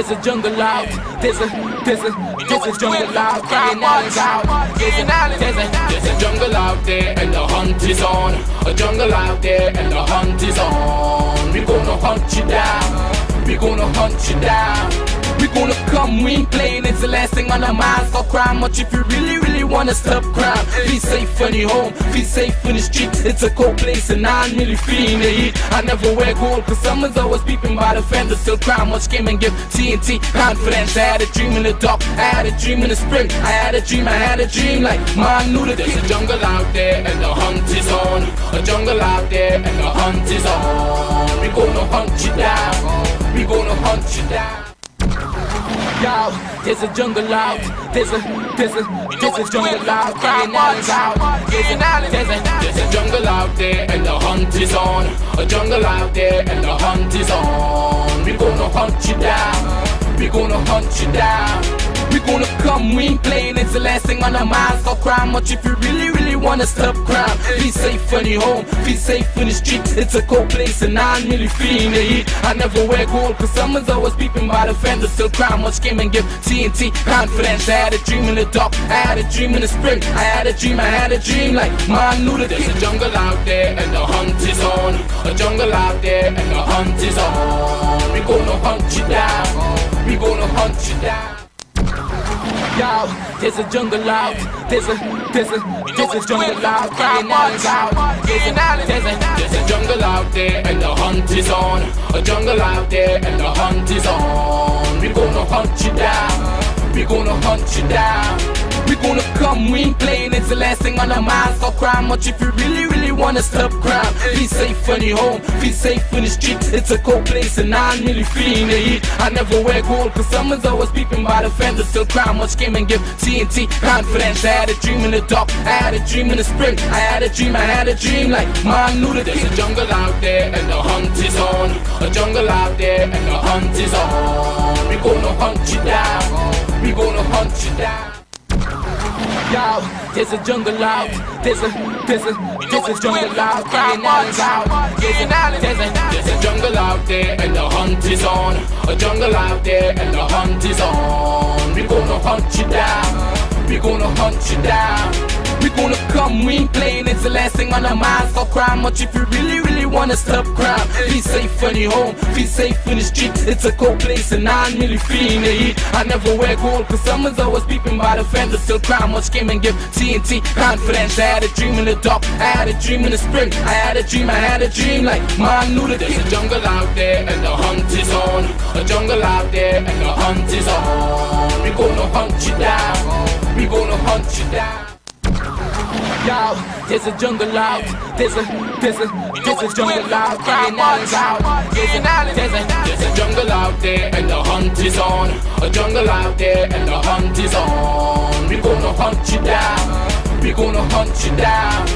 There's a jungle out. There's a jungle out. There's a jungle out there and the hunt is on. A jungle out there and the hunt is on. We gonna hunt you down. We gonna hunt you down. We gonna come, we ain't playing, it's the last thing on our minds. Stop crime much if you really wanna stop crime. Be safe in your home, be safe in the streets. It's a cold place and I'm really feeling the heat. I never wear gold cause someone's always peeping by the fender. Still crime much came and give TNT confidence. I had a dream in the dark, I had a dream in the spring. I had a dream like mine knew that there's a jungle out there and the hunt is on. A jungle out there and the hunt is on. We gonna hunt you down. We gonna hunt you down. Yo, there's a jungle out. There's a jungle out. There's a jungle out there and the hunt is on. A jungle out there and the hunt is on. We gonna hunt you down. We gonna hunt you down. We gonna come, we ain't playing, it's the last thing on our minds. Stop crime much if you really wanna stop crime. Be safe in your home, be safe in the streets. It's a cold place and I'm really feeling the heat. I never wear gold cause someone's always peeping by the fender. Still crime much came and give TNT confidence. I had a dream in the dark, I had a dream in the spring. I had a dream like mine knew that there's a jungle out there and the hunt is on. A jungle out there and the hunt is on. We gonna hunt you down. We gonna hunt you down. Yo, there's a jungle out. There's a jungle out. There's a jungle out there and the hunt is on. A jungle out there and the hunt is on. We gonna hunt you down. We gonna hunt you down. We gonna come, we ain't playing, it's the last thing on our minds. Stop crime much if you really wanna stop crime. Be safe in your home, be safe in the streets. It's a cold place and I'm really feeling the heat. I never wear gold cause someone's always peeping by the fender. Still crime much came and give TNT confidence. I had a dream in the dark, I had a dream in the spring. I had a dream like mine knew that there's a jungle out there and the hunt is on. A jungle out there and the hunt is on. We gonna hunt you down. We gonna hunt you down. Yo, there's a jungle out. There's a jungle out. There's a jungle out there and the hunt is on. A jungle out there and the hunt is on. We gonna hunt you down. We gonna hunt you down. We gonna come, we ain't playing, it's the last thing on our minds. Stop crime much if you really wanna stop crime. Be safe in your home, be safe in the streets. It's a cold place and I'm really feeling the heat. I never wear gold cause someone's always peeping by the fender. Still crime much came and give TNT confidence. I had a dream in the dark, I had a dream in the spring. I had a dream like mine knew that there's a jungle out there and the hunt is on. A jungle out there and the hunt is on. We gonna hunt you down. We gonna hunt you down. Yo, there's a jungle out. There's a jungle out. There's a jungle out there and the hunt is on. A jungle out there and the hunt is on. We gonna hunt you down. We gonna hunt you down.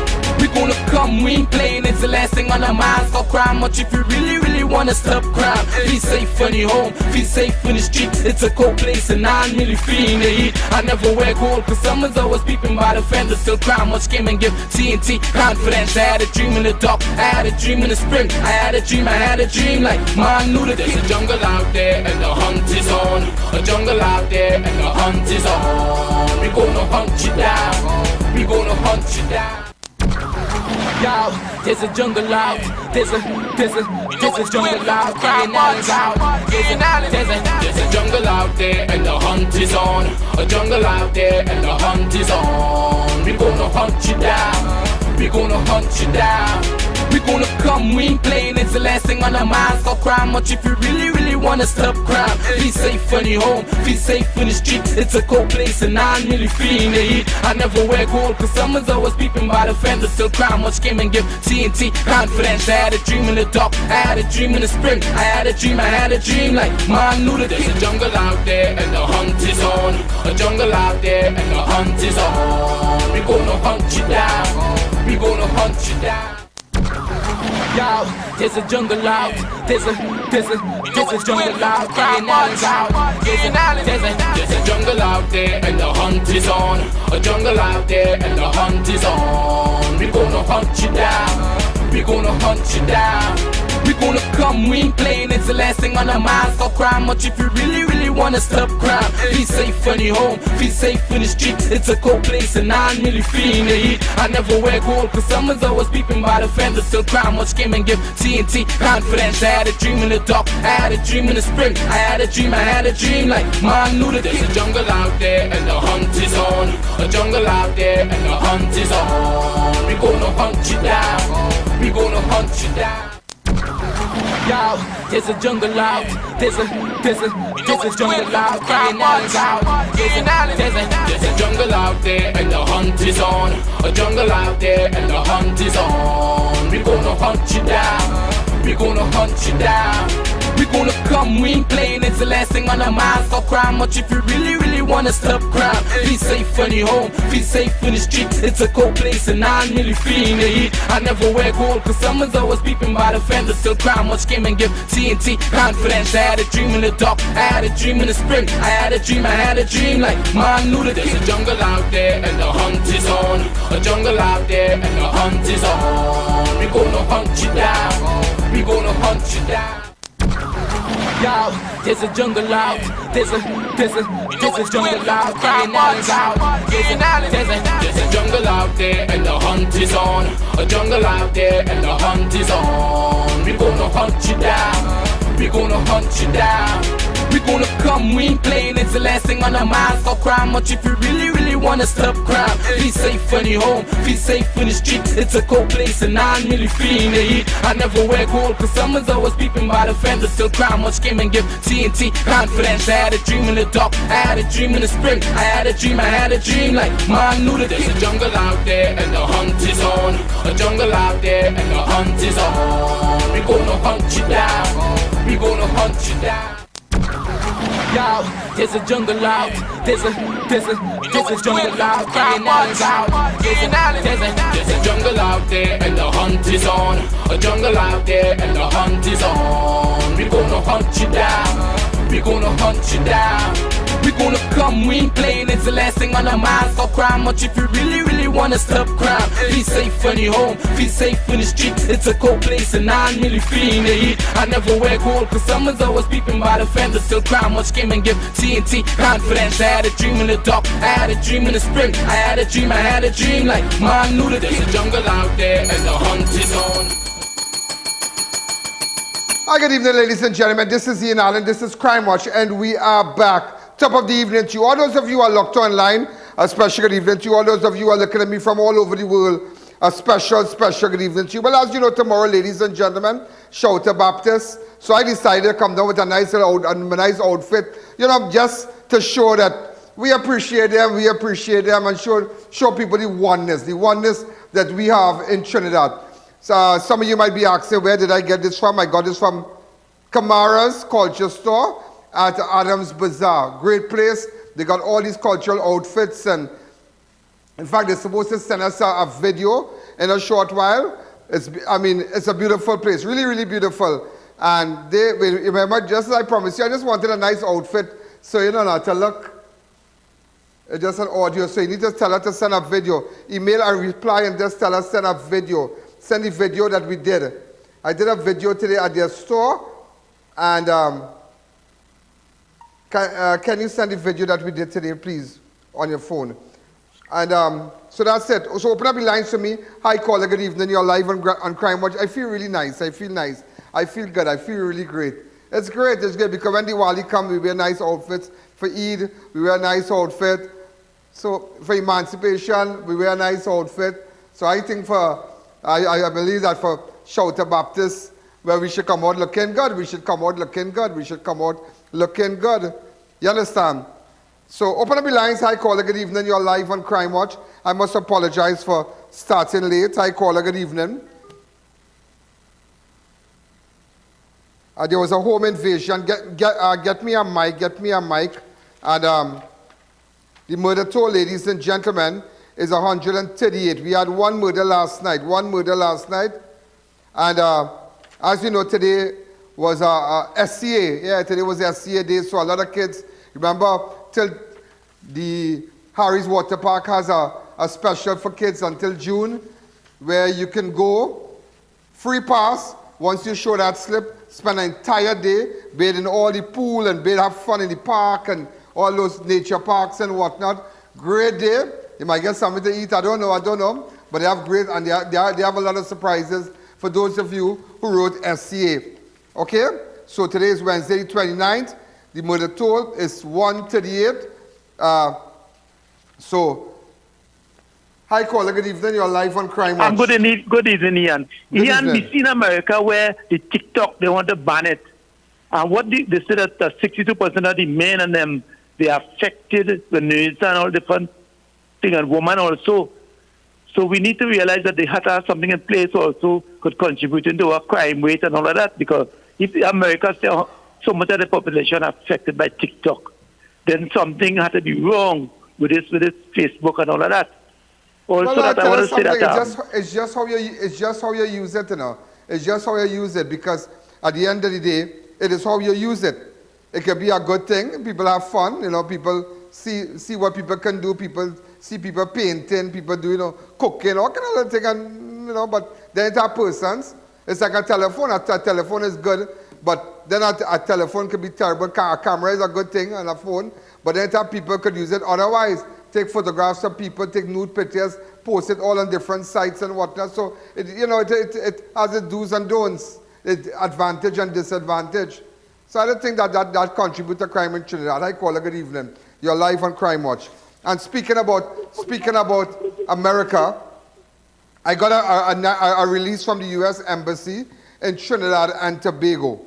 We gonna come, we ain't playing, it's the last thing on our minds. Stop crime much if you really wanna stop crime. Be safe in your home, be safe in the streets. It's a cold place and I'm really feeling the heat. I never wear gold cause someone's always peeping by the fender. Still crime much came and give TNT confidence. I had a dream in the dark, I had a dream in the spring. I had a dream like mine knew that there's a jungle out there and the hunt is on. A jungle out there and the hunt is on. We gonna hunt you down. We gonna hunt you down. Yo, there's a jungle out. There's a jungle out. There's a jungle out there and the hunt is on. A jungle out there and the hunt is on. We gonna hunt you down. We gonna hunt you down. We gonna come, we ain't playing, it's the last thing on our minds. Stop crime much if you really wanna stop crime. Be safe in your home, be safe in the streets. It's a cold place and I'm really feeling the heat. I never wear gold cause someone's always peeping by the fender. Still crime much came and give TNT confidence. I had a dream in the dark, I had a dream in the spring. I had a dream like mine knew that there's a jungle out there and the hunt is on. A jungle out there and the hunt is on. We gonna hunt you down. We gonna hunt you down. Yo, there's a jungle out. There's a jungle out. There's a jungle out there and the hunt is on. A jungle out there and the hunt is on. We gonna hunt you down. We gonna hunt you down. We gonna come, we ain't playing, it's the last thing on our minds. Stop crying much if you really, really wanna stop crime. Feel safe when you're home, feel safe in the streets. It's a cold place and I ain't really feeling the heat. I never wear gold cause someone's always peeping by the fence. Still crime much came and give TNT confidence. I had a dream in the dark, I had a dream in the spring. I had a dream like man knew that there's a jungle out there and the hunt is on. A jungle out there and the hunt is on. We gonna hunt you down, we gonna hunt you down. Yo, there's a jungle out, there's a jungle out, I.A.N out. There's a jungle out there and the hunt is on. A jungle out there and the hunt is on. We gonna hunt you down, we gonna hunt you down. We gonna come, we ain't playing, it's the last thing on our minds. Stop crying much if you really, really wanna stop crime. Feel safe when you're home, feel safe in the streets. It's a cold place and I ain't really feeling the heat. I never wear gold cause someone's always peeping by the fence. Still crime much came and give TNT confidence. I had a dream in the dark, I had a dream in the spring. I had a dream like man knew that there's a jungle out there and the hunt is on. A jungle out there and the hunt is on. We gonna hunt you down, we gonna hunt you down. Yo, there's a jungle out, there's a jungle out, I.A.N out. There's a jungle out there and the hunt is on. A jungle out there and the hunt is on. We gonna hunt you down, we gonna hunt you down. We gonna come, we ain't playing, it's the last thing on our minds. Stop crying much if you really, really wanna stop crime. Feel safe when you're home, feel safe in the streets. It's a cold place and I ain't really feeling the heat. I never wear gold cause someone's always peeping by the fence. Still crime much came and give TNT confidence. I had a dream in the dark, I had a dream in the spring. I had a dream like man knew that there's a jungle out there and the hunt is on. A jungle out there and the hunt is on. We gonna hunt you down, we gonna hunt you down. Yo, there's a jungle out, there's a jungle out, I.A.N out. There's a jungle out there and the hunt is on. A jungle out there and the hunt is on. We gonna hunt you down, we gonna hunt you down. We gonna come, we ain't playing, it's the last thing on our minds. Stop crying much if you really, really wanna stop crime. Feel safe when you're home, feel safe in the streets. It's a cold place and I ain't really feeling the heat. I never wear gold cause someone's always peeping by the fence. Still crime much came and give TNT confidence. I had a dream in the dark, I had a dream in the spring. I had a dream like man knew that there's a jungle out there and the hunt is on. Hi, good evening, ladies and gentlemen. This is I.A.N, this is Crime Watch, and we are back. Top of the evening to you. All those of you who are locked online, a special good evening to you. All those of you who are looking at me from all over the world, a special good evening to you. Well, as you know, tomorrow, ladies and gentlemen, Shouter Baptist. So I decided to come down with a nice outfit, you know, just to show that we appreciate them, and show people the oneness that we have in Trinidad. So some of you might be asking, where did I get this from? I got this from Kamara's Culture Store at Adams Bazaar. Great place. They got all these cultural outfits, and in fact they're supposed to send us a video in a short while. It's a beautiful place, really, really beautiful. And they remember, just as I promised you, I just wanted a nice outfit, so you know not to look. It's just an audio, so you need to tell her to send a video. Email and reply and just tell her send a video. Send the video that we did. I did a video today at their store, and can you send the video that we did today, please, on your phone? And so that's it. So open up the lines for me. Hi, caller, good evening. You're live on Crime Watch. I feel really nice. I feel nice. I feel good. I feel really great. It's great. It's good because when Diwali comes, we wear nice outfits. For Eid, we wear a nice outfit. So for Emancipation, we wear a nice outfit. So I think I believe that for Shouter Baptist, where we should come out looking good, we should come out looking good, we should come out looking good. You understand? So open up the lines. Hi, caller, good evening. You're live on Crime Watch. I must apologize for starting late. Hi, caller, good evening. There was a home invasion. Get me a mic. And the murder toll, ladies and gentlemen, is 138. We had one murder last night. And as you know, today was SCA. Yeah, today was SCA day, so a lot of kids, remember, till the Harry's Water Park has a special for kids until June, where you can go, free pass, once you show that slip, spend an entire day bathe in all the pool and have fun in the park and all those nature parks and whatnot. Great day. You might get something to eat. I don't know. But they have great, and they have a lot of surprises for those of you who wrote SCA. Okay? So today is Wednesday, 29th. The murder toll is 138. Hi, caller. Good evening. You're live on Crime Watch. Good evening, Ian. Ian, we see in America where the TikTok, they want to ban it. And what they say that 62% of the men and them, they affected the nerves and all different things, and women also. So we need to realize that they have to have something in place also could contribute into our crime rate and all of that. Because if America still so much of the population affected by TikTok, then something had to be wrong with this Facebook and all of that. Also, well, that I want to say that it's just how you use it, you know. It's just how you use it, because at the end of the day, it is how you use it. It can be a good thing. People have fun, you know. People see what people can do. People see people painting. People do, you know, cooking, all kind of thing, and you know. But then it's a person's. It's like a telephone. A telephone is good, but then a telephone can be terrible. A camera is a good thing, and a phone. But then people could use it otherwise. Take photographs of people, take nude pictures, post it all on different sites and whatnot. So, it has its do's and don'ts, advantage and disadvantage. So I don't think that contributes to crime in Trinidad. Hi, caller, good evening. You're live on Crime Watch. And speaking about America, I got a release from the U.S. Embassy in Trinidad and Tobago.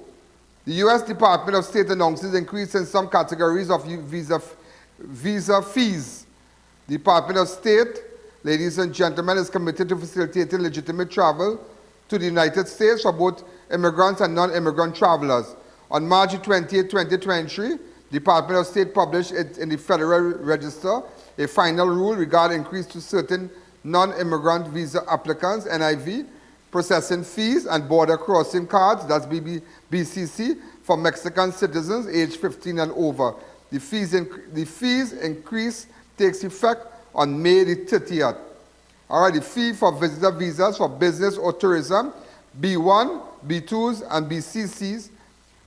The U.S. Department of State announces increase in some categories of visa fees. The Department of State, ladies and gentlemen, is committed to facilitating legitimate travel to the United States for both immigrants and non-immigrant travelers. On March 20th, 2023, the Department of State published in the Federal Register a final rule regarding increase to certain non-immigrant visa applicants, NIV, processing fees and border crossing cards, that's BCC, for Mexican citizens aged 15 and over. The fees increase takes effect on May the 30th. All right, the fee for visitor visas for business or tourism, B1, B2s, and BCCs,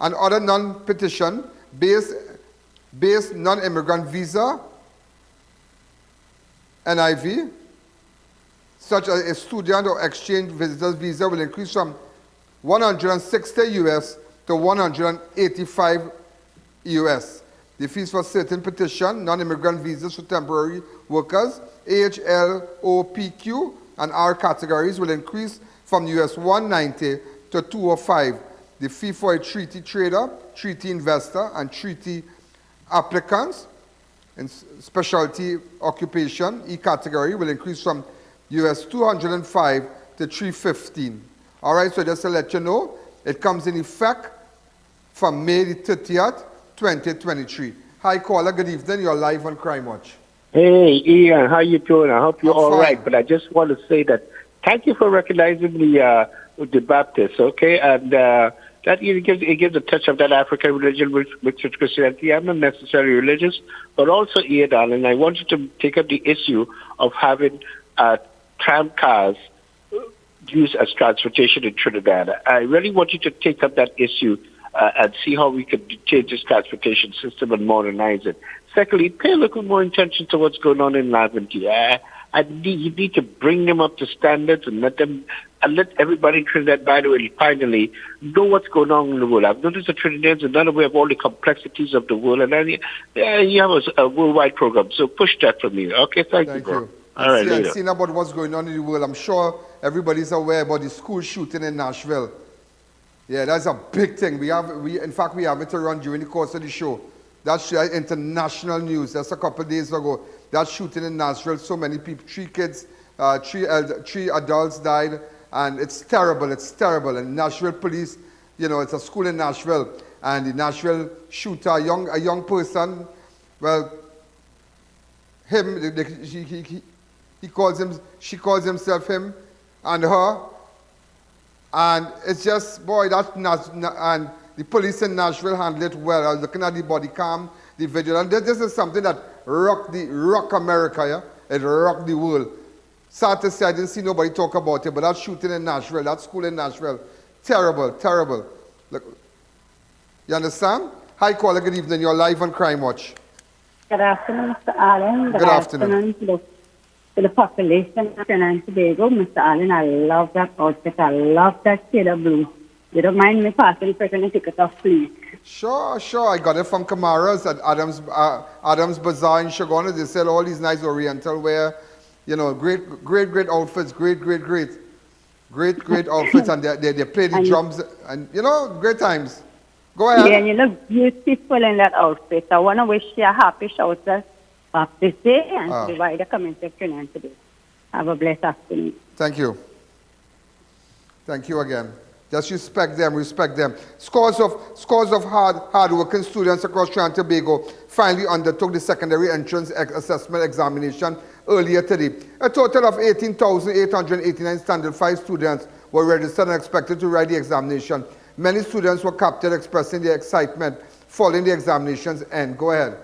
and other non-petition based non-immigrant visa, NIV, such as a student or exchange visitor's visa, will increase from 160 US to 185 US. The fees for certain petition, non-immigrant visas for temporary workers, AHL-OPQ and R categories will increase from US 190 to 205. The fee for a treaty trader, treaty investor, and treaty applicants in specialty occupation, E category, will increase from US 205 to 315. All right, so just to let you know, it comes in effect from May the 30th, 2023. Hi, caller. Good evening. You're live on Crime Watch. Hey, Ian. How you doing? I hope you're all fine. right. But I just want to say that thank you for recognizing the Baptists, okay? And that it gives a touch of that African religion with Christianity. I'm not necessarily religious, but also, Ian, darling, I want you to take up the issue of having tram cars used as transportation in Trinidad. I really want you to take up that issue and see how we could change this transportation system and modernize it. Secondly, pay a little more attention to what's going on in Laventille. You need to bring them up to standards and let everybody in Trinidad, by the way, finally, know what's going on in the world. I've noticed the Trinidadians are not aware of all the complexities of the world, and then you have a worldwide program. So push that for me. Okay, thank you, bro. All right, later. Seeing about what's going on in the world, I'm sure everybody's aware about the school shooting in Nashville. Yeah, that's a big thing. In fact, we have it to run during the course of the show. That's international news. That's a couple of days ago. That shooting in Nashville, so many people, 3 kids, 3 adults died, and it's terrible. It's terrible. And Nashville police, you know, it's a school in Nashville, and the Nashville shooter, a young person, well, she calls himself him and her. And it's just, boy, and the police in Nashville handled it well. I was looking at the body cam, the video, and this is something that rock America, yeah? It rocked the world. Sad to say, I didn't see nobody talk about it, but that shooting in Nashville, that school in Nashville, Terrible, terrible. Look, you understand? Hi, caller, good evening. You're live on Crime Watch. Good afternoon, Mr. Allen. Good afternoon. To the population of Trinidad and Tobago. Mr. Allen, I love that outfit. I love that shade of blue. You don't mind me passing for and take it off, please? Sure, sure. I got it from Kamara's at Adams Bazaar in Shagona. They sell all these nice Oriental wear. You know, great outfits. Great outfits. And they play the drums. And, you know, great times. Go ahead. Yeah, and you look beautiful in that outfit. I want to wish you a happy Shouter Baptist Day and to the wider community of Trinidad and Tobago. Have a blessed afternoon. Thank you. Thank you again. Just respect them. Scores of hard-working students across Trinidad and Tobago finally undertook the secondary entrance assessment examination earlier today. A total of 18,889 Standard 5 students were registered and expected to write the examination. Many students were captured expressing their excitement following the examination's end. Go ahead.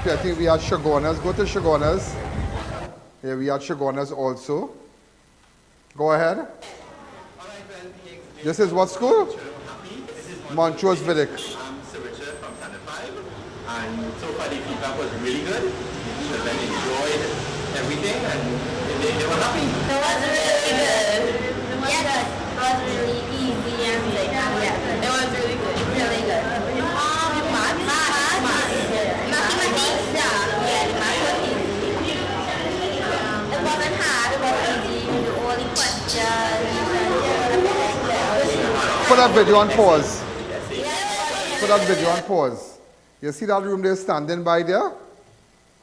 I think we had Shagonas. Go to Shagonas. Yeah, we had Shagonas also. Go ahead. This is what school? Montrose Vedic. I'm Sir Richard from Standard 5, and so far the feedback was really good. Children enjoyed everything, and they were happy. It was really good. It was really easy and it was really good. Really good. Mathematics, yeah, the math was easy. It wasn't hard, it was easy. The only questions. Put that video on pause. Put that video on pause. You see that room they're standing by there?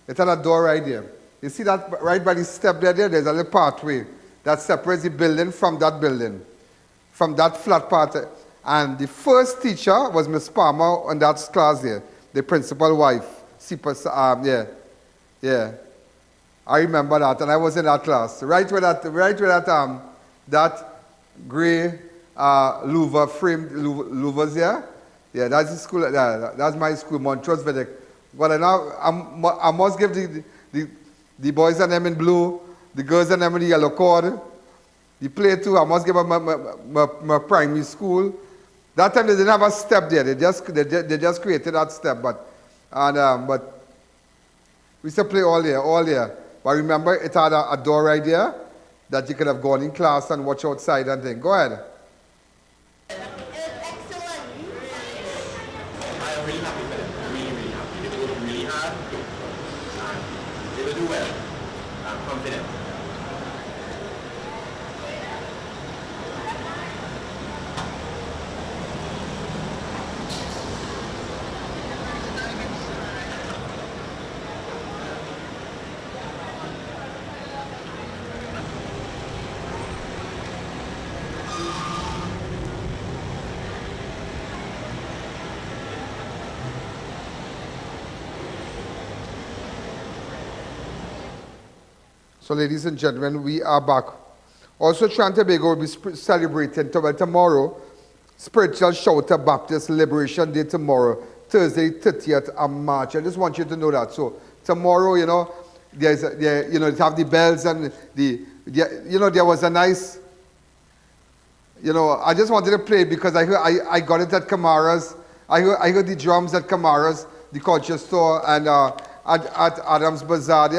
It's at a door right there. You see that right by the step there? There's a little pathway that separates the building from that building, from that flat part. And the first teacher was Miss Palmer in that class there, the principal wife. Yeah. I remember that, and I was in that class. Right where that gray louver framed louvers there. Yeah, that's the school. That's my school, Montrose Vedic. But I must give the boys and them in blue, the girls and them in the yellow cord. The play too. I must give them my primary school. That time they didn't have a step there. They just created that step. But we used to play all year. But remember, it had a door right there. that you could have gone in class and watch outside and thing. Go ahead. It was excellent. I'm really happy for them. Really, really happy. They worked really hard. And they will do well. I'm confident. So, ladies and gentlemen, we are back. Also, Trinidad and Tobago will be celebrating tomorrow, Spiritual Shouter Baptist Liberation Day tomorrow, Thursday, 30th of March. I just want you to know that. So, tomorrow, you know, they have the bells and there was a nice, I just wanted to play it because I got it at Kamara's. I heard the drums at Kamara's, the culture store, and at Adams Bazaar.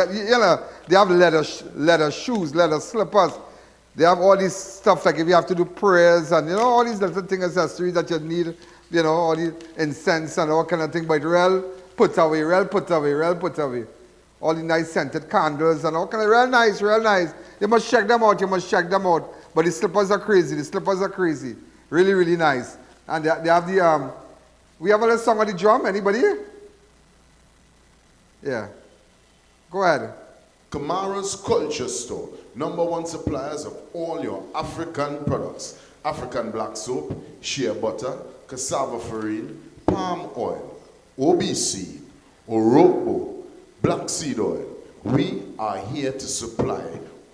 They have leather shoes, leather slippers. They have all this stuff, like if you have to do prayers and, all these little things, accessories that you need, all the incense and all kind of thing. But put away. All the nice scented candles and all kind of, real nice. You must check them out, But the slippers are crazy. Really, really nice. And they have the, we have a little song on the drum, anybody? Yeah. Go ahead. Kamara's Culture Store, #1 suppliers of all your African products. African black soap, shea butter, cassava farine, palm oil, OBC, Orobo, black seed oil. We are here to supply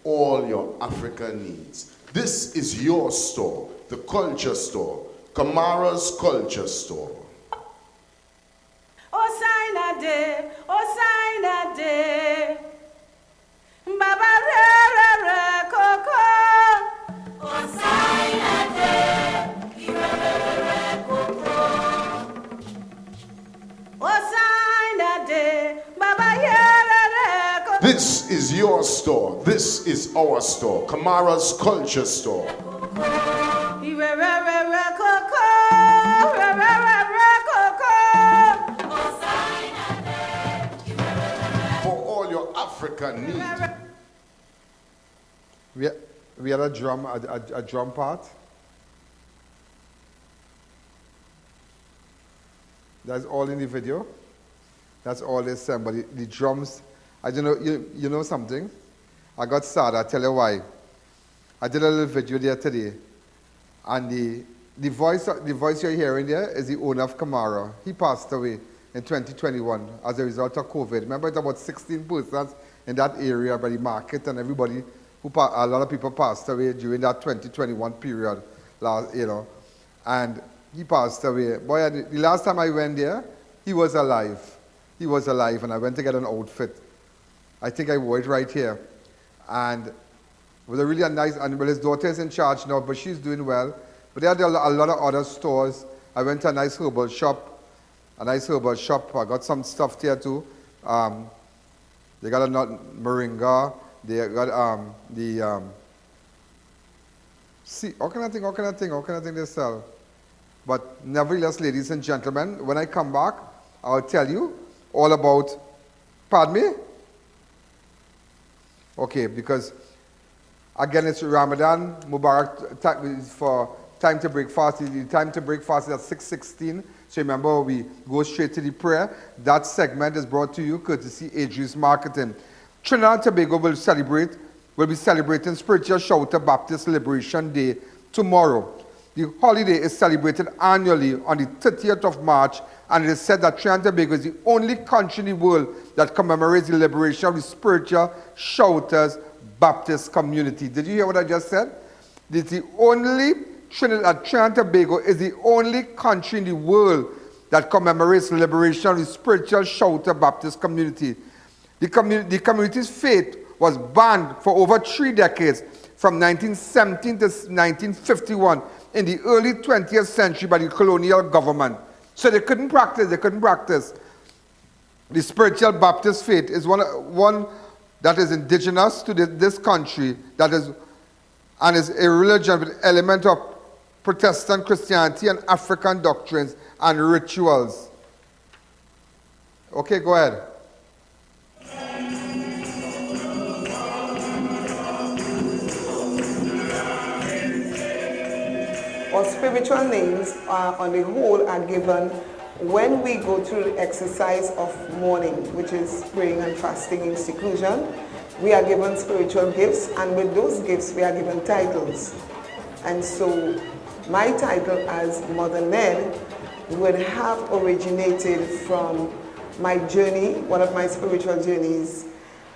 all your African needs. This is your store, the Culture Store, Kamara's Culture Store. Osaina de, Baba re coco. Osaina de, re coco. Osaina de, Baba re coco. This is your store. This is our store, Kamara's Culture Store. African need. We had a drum part. That's all in the video. That's all they sent. But the drums, I don't know, you know something? I got sad, I'll tell you why. I did a little video there today. And the voice you're hearing there is the owner of Kamara. He passed away in 2021 as a result of COVID. Remember, it's about 16 persons in that area by the market, and everybody, a lot of people passed away during that 2021 period, and he passed away. Boy, the last time I went there, he was alive. And I went to get an outfit. I think I wore it right here. And it was a really nice, and his daughter is in charge now, but she's doing well. But there are a lot of other stores. I went to a nice herbal shop. I got some stuff there too. They got a moringa. They got all kind of thing they sell. But nevertheless, ladies and gentlemen, when I come back, I'll tell you all about, pardon me? Okay, because again, it's Ramadan, Mubarak, for time to break fast. The time to break fast is at 6:16. So remember, we go straight to the prayer. That segment is brought to you courtesy Adri's Marketing. Trinidad and Tobago will be celebrating Spiritual Shouter Baptist Liberation Day tomorrow. The holiday is celebrated annually on the 30th of March, and it is said that Trinidad and Tobago is the only country in the world that commemorates the liberation of the Spiritual Shouters Baptist community. Did you hear what I just said? It's the only Trinidad and Tobago is the only country in the world that commemorates the liberation of the Spiritual Shouter Baptist community. The community's faith was banned for over 3 decades, from 1917 to 1951, in the early 20th century by the colonial government. So they couldn't practice. The Spiritual Baptist faith is one that is indigenous to this country, that is and is a religion with element of Protestant Christianity and African doctrines and rituals. Okay, go ahead. Our spiritual names on the whole are given when we go through the exercise of mourning, which is praying and fasting in seclusion. We are given spiritual gifts, and with those gifts we are given titles. And so my title as Mother Ned would have originated from my journey, one of my spiritual journeys.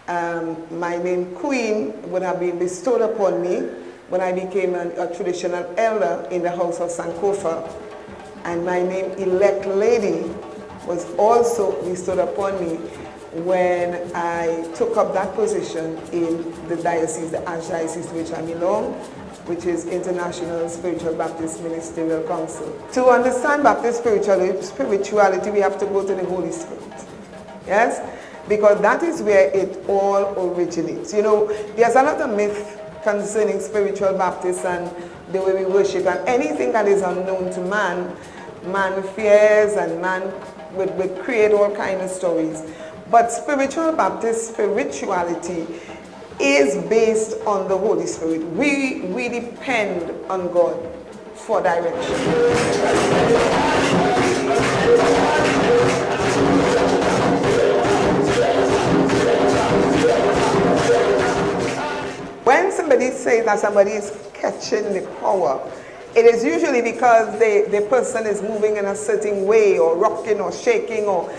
My name Queen would have been bestowed upon me when I became a traditional elder in the house of Sankofa. And my name Elect Lady was also bestowed upon me when I took up that position in the diocese, the archdiocese to which I belong, which is International Spiritual Baptist Ministerial Council. To understand Baptist spirituality, we have to go to the Holy Spirit. Yes? Because that is where it all originates. You know, there's a lot of myth concerning spiritual Baptists and the way we worship, and anything that is unknown to man, man fears, and man would create all kinds of stories. But spiritual Baptist spirituality is based on the Holy Spirit. We depend on God for direction. When somebody says that somebody is catching the power, it is usually because the person is moving in a certain way, or rocking or shaking, or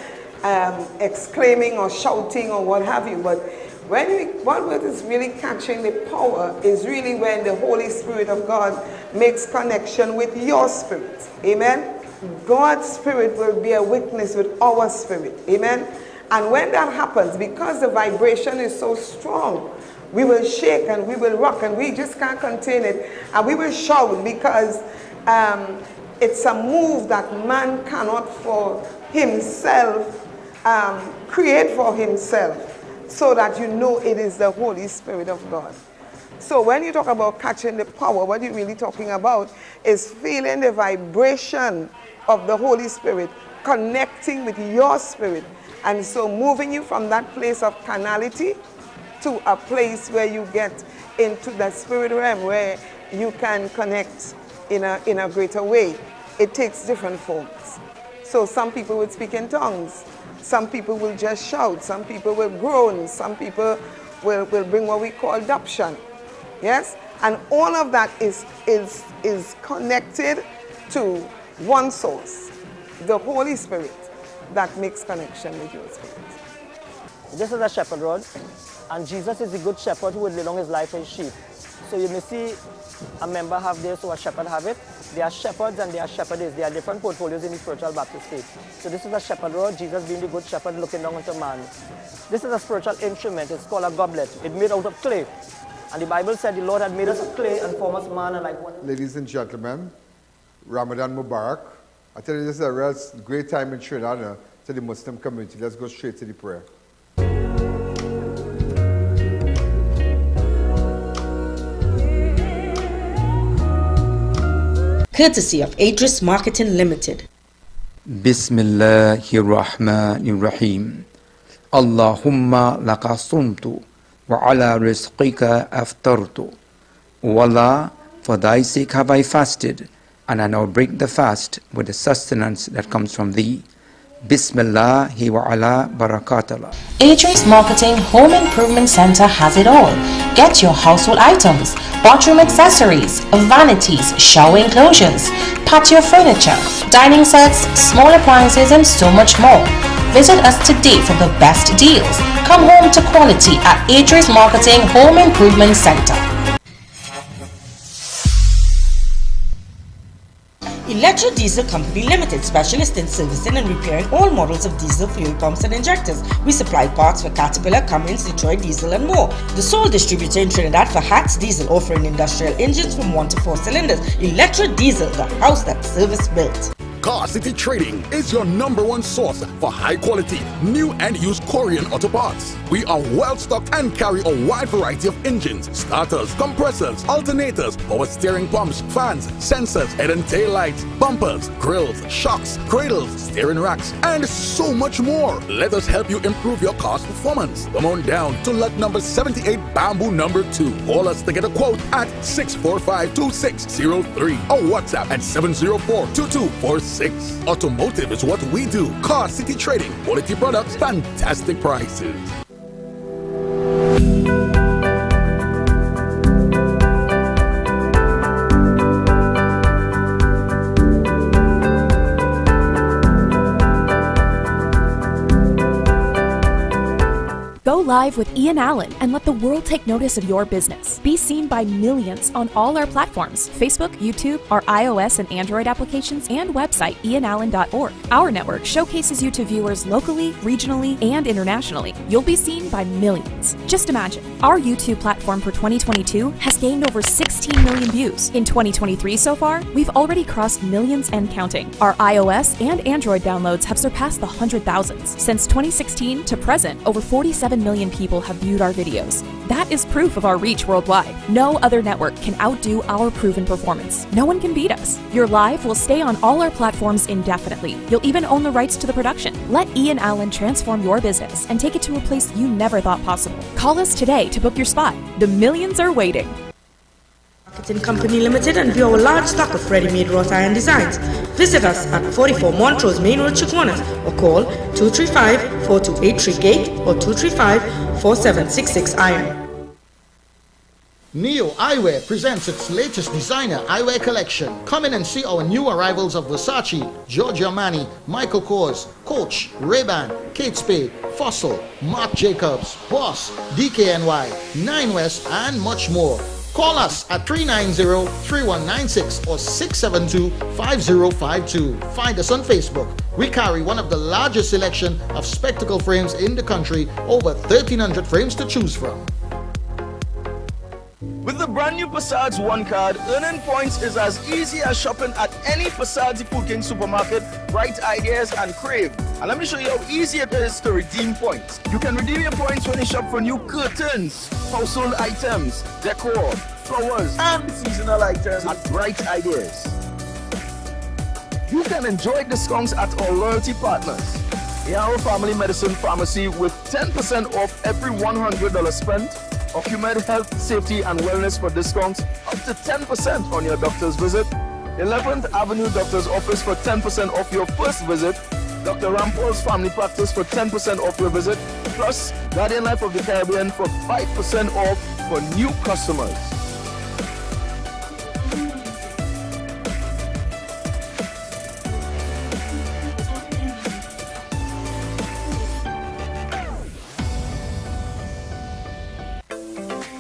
exclaiming or shouting or what have you. But what is really catching the power is really when the Holy Spirit of God makes connection with your spirit. Amen? God's spirit will be a witness with our spirit. Amen? And when that happens, because the vibration is so strong, we will shake and we will rock and we just can't contain it. And we will shout because it's a move that man cannot for himself create for himself, so that you know it is the Holy Spirit of God. So when you talk about catching the power, what you're really talking about is feeling the vibration of the Holy Spirit connecting with your spirit, and so moving you from that place of carnality to a place where you get into the spirit realm where you can connect in a greater way. It takes different forms. So some people will speak in tongues, some people will just shout, some people will groan, some people will bring what we call adoption. Yes? And all of that is connected to one source, the Holy Spirit, that makes connection with your spirit. This is a shepherd rod, and Jesus is the good shepherd who would lay down his life for his sheep. So you may see a member have this or a shepherd have it. They are shepherds and they are shepherdess. They are different portfolios in the spiritual Baptist faith. So this is a shepherd rod, Jesus being the good shepherd looking down onto man. This is a spiritual instrument. It's called a goblet. It's made out of clay. And the Bible said the Lord had made us of clay and formed us man and like one. Ladies and gentlemen, Ramadan Mubarak. I tell you, this is a real great time in Trinidad to the Muslim community. Let's go straight to the prayer. Courtesy of Adris Marketing Limited. Bismillahirrahmanirrahim. Allahumma laka sumtu wa ala rizqika aftartu. O Allah, for thy sake have I fasted, and I now break the fast with the sustenance that comes from thee. Bismillahi wa ala barakatullah. Adris Marketing Home Improvement Center has it all. Get your household items, bathroom accessories, vanities, shower enclosures, patio furniture, dining sets, small appliances, and so much more. Visit us today for the best deals. Come home to quality at Adris Marketing Home Improvement Center. Electro Diesel Company Limited, specialist in servicing and repairing all models of diesel fuel pumps and injectors. We supply parts for Caterpillar, Cummins, Detroit Diesel and more. The sole distributor in Trinidad for Hats Diesel, offering industrial engines from 1 to 4 cylinders. Electro Diesel, the house that service built. Car City Trading is your #1 source for high-quality, new and used Korean auto parts. We are well-stocked and carry a wide variety of engines, starters, compressors, alternators, power steering pumps, fans, sensors, head and tail lights, bumpers, grills, shocks, cradles, steering racks, and so much more. Let us help you improve your car's performance. Come on down to lot number 78 Bamboo number 2. Call us to get a quote at 645-2603 or WhatsApp at 704-2246. Automotive is what we do. Car City Trading. Quality products, fantastic prices. Go live with Ian Allen and let the world take notice of your business. Be seen by millions on all our platforms: Facebook, YouTube, our iOS and Android applications, and website ianallen.org. Our network showcases you to viewers locally, regionally, and internationally. You'll be seen by millions. Just imagine, our YouTube platform for 2022 has gained over 16 million views. In 2023 so far, we've already crossed millions and counting. Our iOS and Android downloads have surpassed the 100,000s. Since 2016 to present, over 47 million people have viewed our videos. That is proof of our reach worldwide. No other network can outdo our proven performance. No one can beat us. Your live will stay on all our platforms indefinitely. You'll even own the rights to the production. Let Ian Allen transform your business and take it to a place you never thought possible. Call us today to book your spot. The millions are waiting. Marketing Company Limited and view our large stock of ready-made wrought iron designs. Visit us at 44 Montrose Main Road, Chikwanas, or call 235-4283 Gate or 235-4766 Iron. Neo Eyewear presents its latest designer eyewear collection. Come in and see our new arrivals of Versace, Giorgio Armani, Michael Kors, Coach, Ray-Ban, Kate Spade, Fossil, Marc Jacobs, Boss, DKNY, Nine West, and much more. Call us at 390-3196 or 672-5052. Find us on Facebook. We carry one of the largest selection of spectacle frames in the country, over 1,300 frames to choose from. With the brand new Passage One card, earning points is as easy as shopping at any Passage Food King supermarket, Bright Ideas and Crave. And let me show you how easy it is to redeem points. You can redeem your points when you shop for new curtains, household items, decor, flowers, and seasonal items at Bright Ideas. You can enjoy discounts at our loyalty partners. Our Family Medicine Pharmacy with 10% off every $100 spent. Ocumed Health, Safety and Wellness for discounts up to 10% on your doctor's visit. 11th Avenue Doctor's Office for 10% off your first visit. Dr. Rampol's Family Practice for 10% off your visit. Plus, Guardian Life of the Caribbean for 5% off for new customers.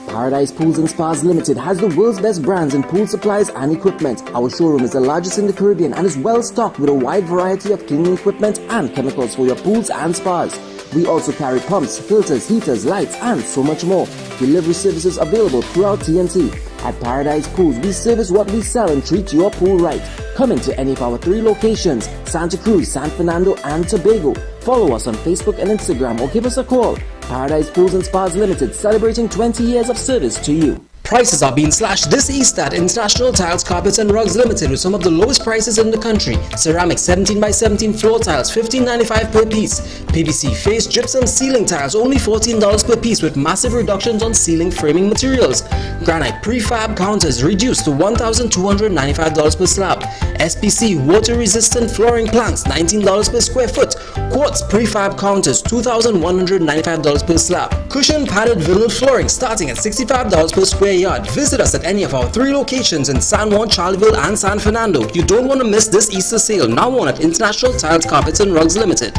Paradise Pools and Spas Limited has the world's best brands in pool supplies and equipment. Our showroom is the largest in the Caribbean and is well stocked with a wide variety of cleaning equipment and chemicals for your pools and spas. We also carry pumps, filters, heaters, lights, and so much more. Delivery services available throughout TNT. At Paradise Pools, we service what we sell and treat your pool right. Come into any of our 3 locations: Santa Cruz, San Fernando, and Tobago. Follow us on Facebook and Instagram or give us a call. Paradise Pools and Spas Limited, celebrating 20 years of service to you. Prices are being slashed this Easter at International Tiles, Carpets and Rugs Limited with some of the lowest prices in the country. Ceramic 17x17 floor tiles, $15.95 per piece. PVC face gypsum ceiling tiles, only $14 per piece with massive reductions on ceiling framing materials. Granite prefab counters reduced to $1,295 per slab. SPC water resistant flooring planks, $19 per square foot. Quartz prefab counters, $2,195 per slab. Cushion padded vinyl flooring starting at $65 per square yard. Visit us at any of our 3 locations in San Juan, Charleville, and San Fernando. You don't want to miss this Easter sale, now on at International Tiles, Carpets and Rugs Limited.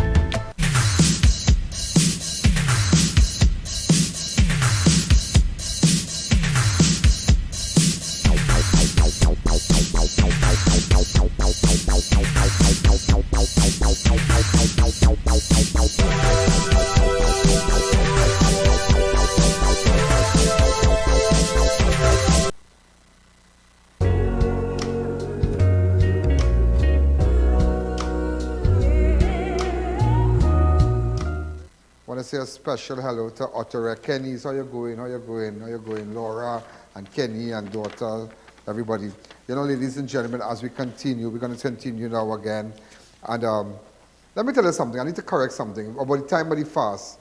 want to say a special hello to Ottere. Kenny, how you going? How you going? How you going? Laura and Kenny and daughter, everybody. You know, ladies and gentlemen, as we continue, we're going to continue now again. And let me tell you something. I need to correct something about the time of the fast.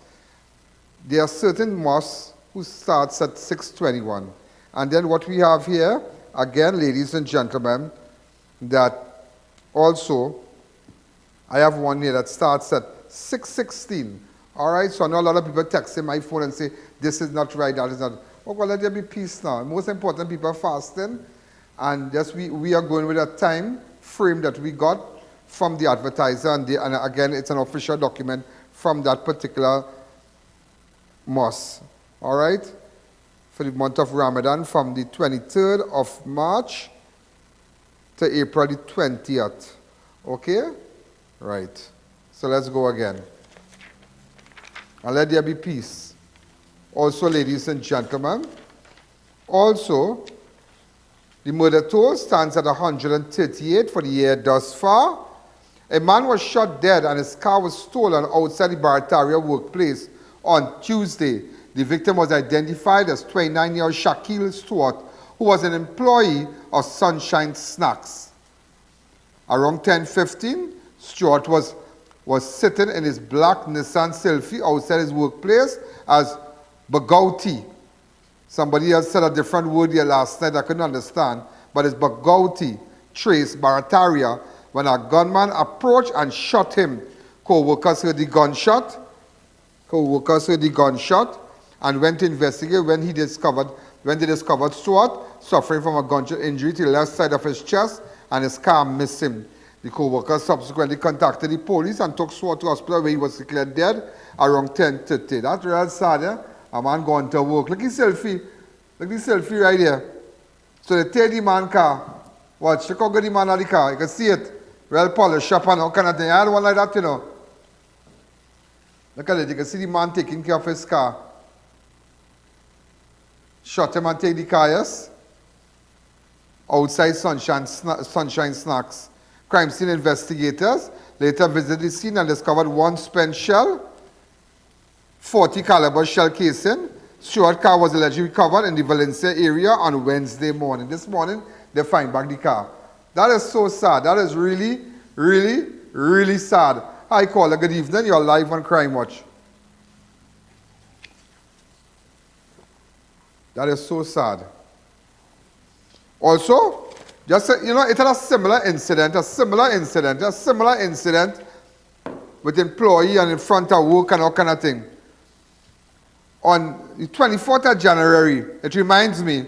There are certain mosques who starts at 6:21. And then what we have here, again, ladies and gentlemen, that also, I have one here that starts at 6:16. All right, so I know a lot of people texting my phone and say, this is not right, that is not. Oh, well, let there be peace now. Most important, people are fasting. And yes, we are going with a time frame that we got from the advertiser. And again, it's an official document from that particular mosque. All right, for the month of Ramadan, from the 23rd of March to April the 20th. Okay? Right. So let's go again. And let there be peace. Also, ladies and gentlemen, also, the murder toll stands at 138 for the year thus far. A man was shot dead and his car was stolen outside the Barataria workplace on Tuesday. The victim was identified as 29-year-old Shaquille Stewart, who was an employee of Sunshine Snacks. Around 10:15, Stewart was sitting in his black Nissan Sylphy outside his workplace as Bagauti. Somebody else said a different word here last night I couldn't understand, but it's Bagauti, Trace, Barataria, when a gunman approached and shot him. Co-workers heard the gunshot. And went to investigate when they discovered Stewart suffering from a gunshot injury to the left side of his chest and his car missed him. The co-workers subsequently contacted the police and took Stewart to hospital where he was declared dead around 10:30. That's real sad, eh? A man going to work. Look at the selfie. Look at the selfie right here. So they take the man car. Watch, look how good the man had the car. You can see it. Well polished up and all kind of thing. I had one like that, you know. Look at it. You can see the man taking care of his car. Shot him and take the car, yes? Outside Sunshine Snacks. Crime scene investigators later visited the scene and discovered one spent shell, 40 caliber shell casing. Stewart's car was allegedly recovered in the Valencia area on Wednesday morning. This morning, they find back the car. That is so sad. That is really, really, really sad. Hi, caller. Good evening. You're live on Crime Watch. That is so sad. Also, just, you know, it had a similar incident with employee and in front of work and all kind of thing. On the 24th of January, it reminds me,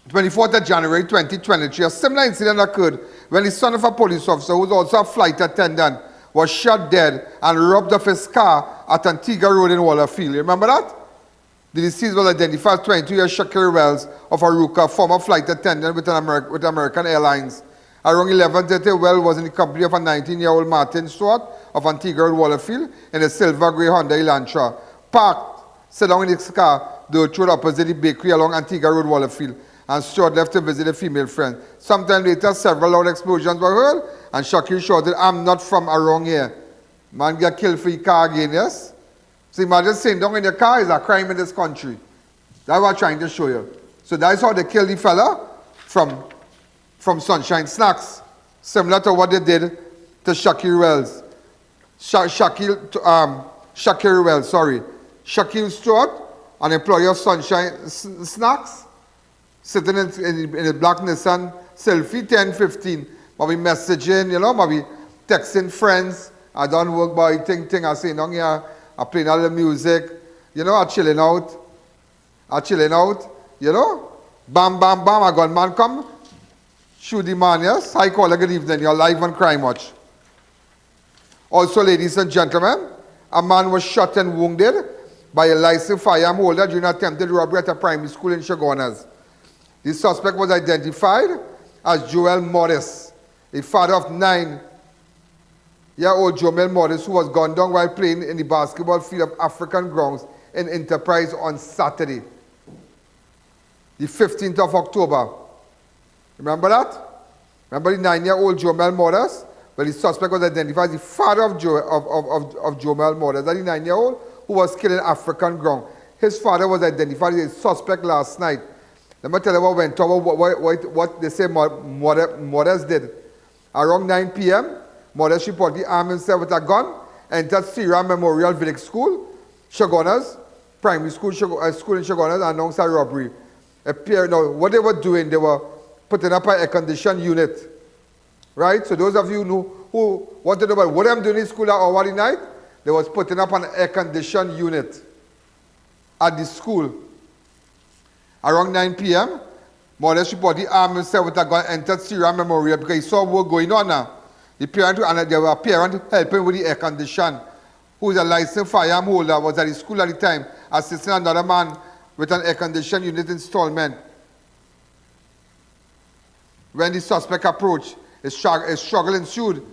24th of January 2023, a similar incident occurred when the son of a police officer, who was also a flight attendant, was shot dead and robbed of his car at Antigua Road in Wallerfield. You remember that? The deceased was identified as 22-year-old Shakir Wells of Aruka, former flight attendant with American Airlines. Around 11:30, Wells was in the company of a 19-year-old Martin Stewart of Antigua Road, Wallerfield, in a silver grey Honda Elantra. Parked, sit down in his car, dirt road opposite the bakery along Antigua Road, Wallerfield, and Stewart left to visit a female friend. Sometime later, several loud explosions were heard, and Shakir shouted, "I'm not from around here." Man get killed for your car again, yes? So imagine sitting down in your car is a crime in this country. That's what I'm trying to show you. So that's how they killed the fella from Sunshine Snacks. Similar to what they did to Shakir Wells. Shakir Wells, sorry. Shakir Stewart, an employee of Sunshine Snacks, sitting in a black Nissan Sylphy, 10:15. Maybe messaging, you know, maybe texting friends. I don't work by thing. I say, down here, I playing all the music. You know, I chilling out, you know. Bam, bam, bam, a gunman come. Shoot the man, yes? Hi, caller, good evening. You're live on Crime Watch. Also, ladies and gentlemen, a man was shot and wounded by a licensed firearm holder during an attempted robbery at a primary school in Chaguanas. The suspect was identified as Joel Morris, a father of 9-year-old Joel Morris, who was gunned down while playing in the basketball field of African grounds in Enterprise on Saturday, the 15th of October. Remember that? Remember the 9-year-old Joel Morris Well, the suspect was identified as the father of Jomel Mordez, that the 9-year-old who was killed in African ground. His father was identified as a suspect last night. Let me tell you what went on, what they say Mordez did. Around 9 p.m., Mordez reportedly armed himself with a gun, entered Syria Memorial Village School, Shogunas, primary school in Shogunas, and announced a robbery. Now, what they were doing, they were putting up an air-conditioned unit. Right? So those of you who want to know about what I'm doing in school at Awali night, they was putting up an air-conditioned unit at the school. Around 9 p.m., Mordez reportedly armed himself with a gun, entered Syria Memorial because he saw work going on now. The parent and there were a parent helping with the air condition, who is a licensed firearm holder, was at the school at the time, assisting another man with an air conditioned unit installment. When the suspect approached, a struggle ensued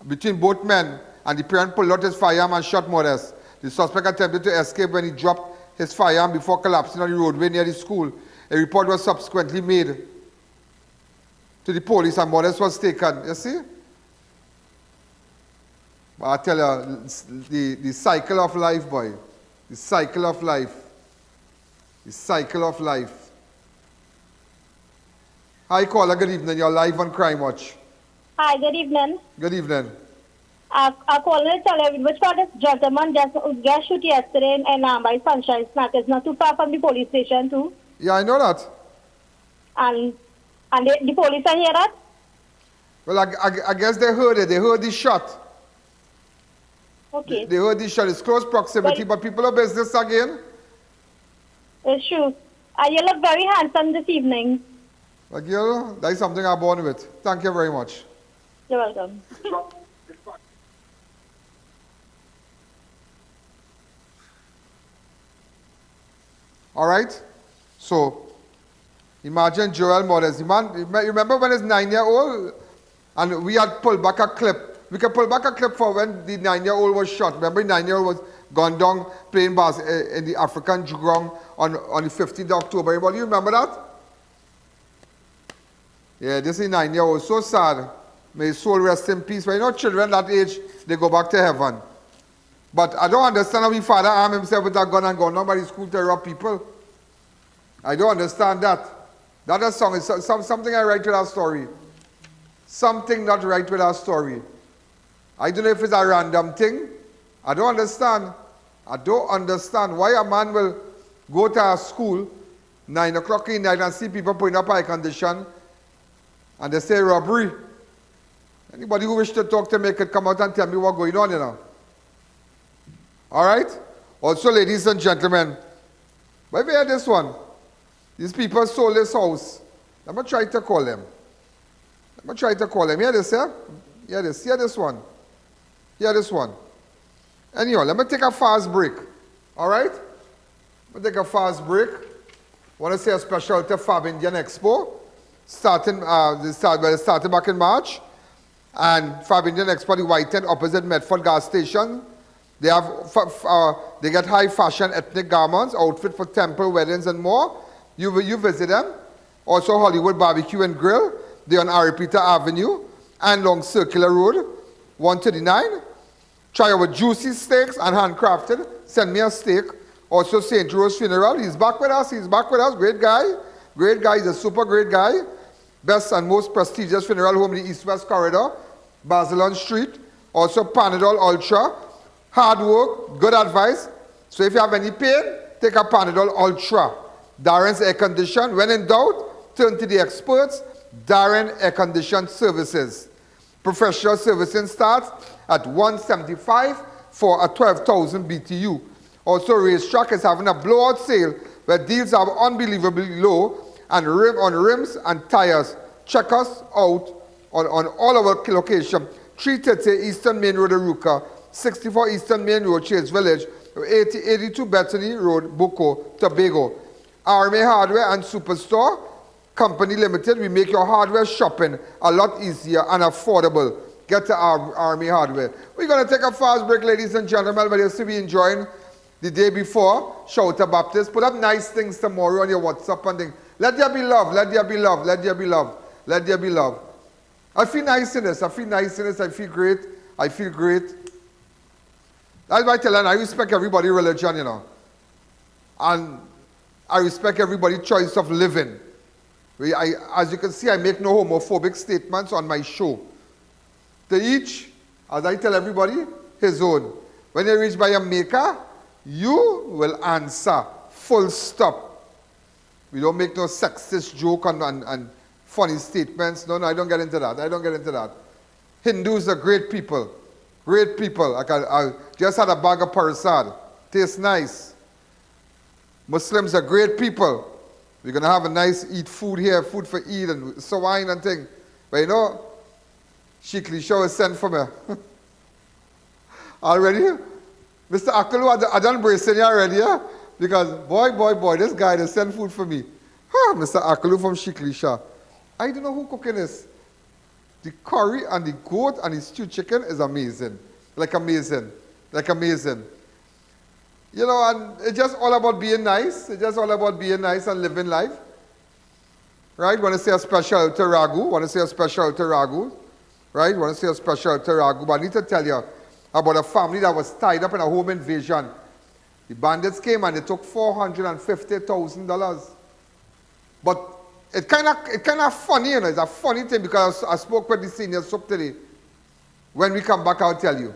between both men, and the parent pulled out his firearm and shot Mordez. The suspect attempted to escape when he dropped his firearm before collapsing on the roadway near the school. A report was subsequently made to the police and Mordez was taken. You see? But I tell you, the cycle of life, boy. The cycle of life. The cycle of life. Hi, caller. Good evening. You're live on Crime Watch. Hi, good evening. Good evening. I called to tell you which part this gentleman just got shot yesterday and by Sunshine Snack. It's not too far from the police station too. Yeah, I know that. And the police are here that? Well, I guess they heard it. They heard the shot. Okay. They heard the shot. It's close proximity, but people are business again. It's true. You look very handsome this evening. Like you, that is something I'm born with. Thank you very much. You're welcome. All right? So, imagine Joel Mordez. The man, you remember when he's 9-year-old? And we had pulled back a clip. We can pull back a clip for when the 9-year-old was shot. Remember, the 9-year-old was gone down playing basketball in the African ground on the 15th of October. Anybody remember that? Yeah, this is 9-year-old. So sad. May his soul rest in peace. But you know, children that age, they go back to heaven. But I don't understand how his father armed himself with a gun and gone down by the school to rob people. I don't understand that. That is song is something I write with our story. Something not right with our story. I don't know if it's a random thing. I don't understand. I don't understand why a man will go to a school 9 o'clock in the night and see people putting up air condition and they say robbery. Anybody who wish to talk to me could come out and tell me what's going on, you know. All right? Also, ladies and gentlemen, why we hear this one? These people sold this house. Let me try to call them. Let me try to call them. Hear this, yeah? Hear this. Hear this one. Hear this one. Anyhow, let me take a fast break. All right? Let me take a fast break. I want to say a special to Fab Indian Expo. Starting back in March. And Fab Indian Expo, the White Tent opposite Medford gas station. They have they get high fashion ethnic garments, outfit for temple, weddings, and more. You visit them. Also Hollywood Barbecue and Grill. They're on Aripita Avenue and Long Circular Road, 139. Try our juicy steaks and handcrafted. Send me a steak. Also St. Rose Funeral. He's back with us. He's back with us. Great guy. Great guy. He's a super great guy. Best and most prestigious funeral home in the East-West Corridor. Basilon Street. Also Panadol Ultra. Hard work, good advice. So if you have any pain, take a Panadol Ultra. Darren's Air Condition. When in doubt, turn to the experts. Darren Air Condition Services. Professional servicing starts at $175 for a 12,000 BTU. Also, Racetrack is having a blowout sale where deals are unbelievably low and on rims and tires. Check us out on all our locations. 330 Eastern Main Road, Aruka. 64 Eastern Main Road, Chase Village, 82 Bethany Road, Bucco, Tobago. Army Hardware and Superstore Company Limited, we make your hardware shopping a lot easier and affordable. Get to our Army Hardware. We're going to take a fast break, ladies and gentlemen, but you'll still be enjoying the day before. Shouter Baptist. Put up nice things tomorrow on your WhatsApp and things. Let there be love, let there be love, let there be love, let there be love. I feel nice in this. I feel nice in this. I feel great. I feel great. That's why I tell you, I respect everybody's religion, you know. And I respect everybody's choice of living. As you can see, I make no homophobic statements on my show. To each, as I tell everybody, his own. When you reach by your maker, you will answer. Full stop. We don't make no sexist joke and funny statements. No, I don't get into that. I don't get into that. Hindus are great people. Great people. I just had a bag of parasad. Tastes nice. Muslims are great people. We're going to have a nice food here, food for Eid and so wine and thing. But you know, Shikli Shaw was sent for me. Already? Mr. Akalu, I done bracing you already, yeah? Because boy, this guy that sent food for me. Mr. Akalu from Shikli Shaw. I don't know who cooking this. The curry and the goat and the stewed chicken is amazing. Like amazing. You know, and it's just all about being nice. It's just all about being nice and living life. Right? Want to say a special to Ragu. Right? Want to say a special to Ragu. But I need to tell you about a family that was tied up in a home invasion. The bandits came and they took $450,000. But it's kind of funny, you know. It's a funny thing because I spoke with the senior sub today. When we come back, I'll tell you.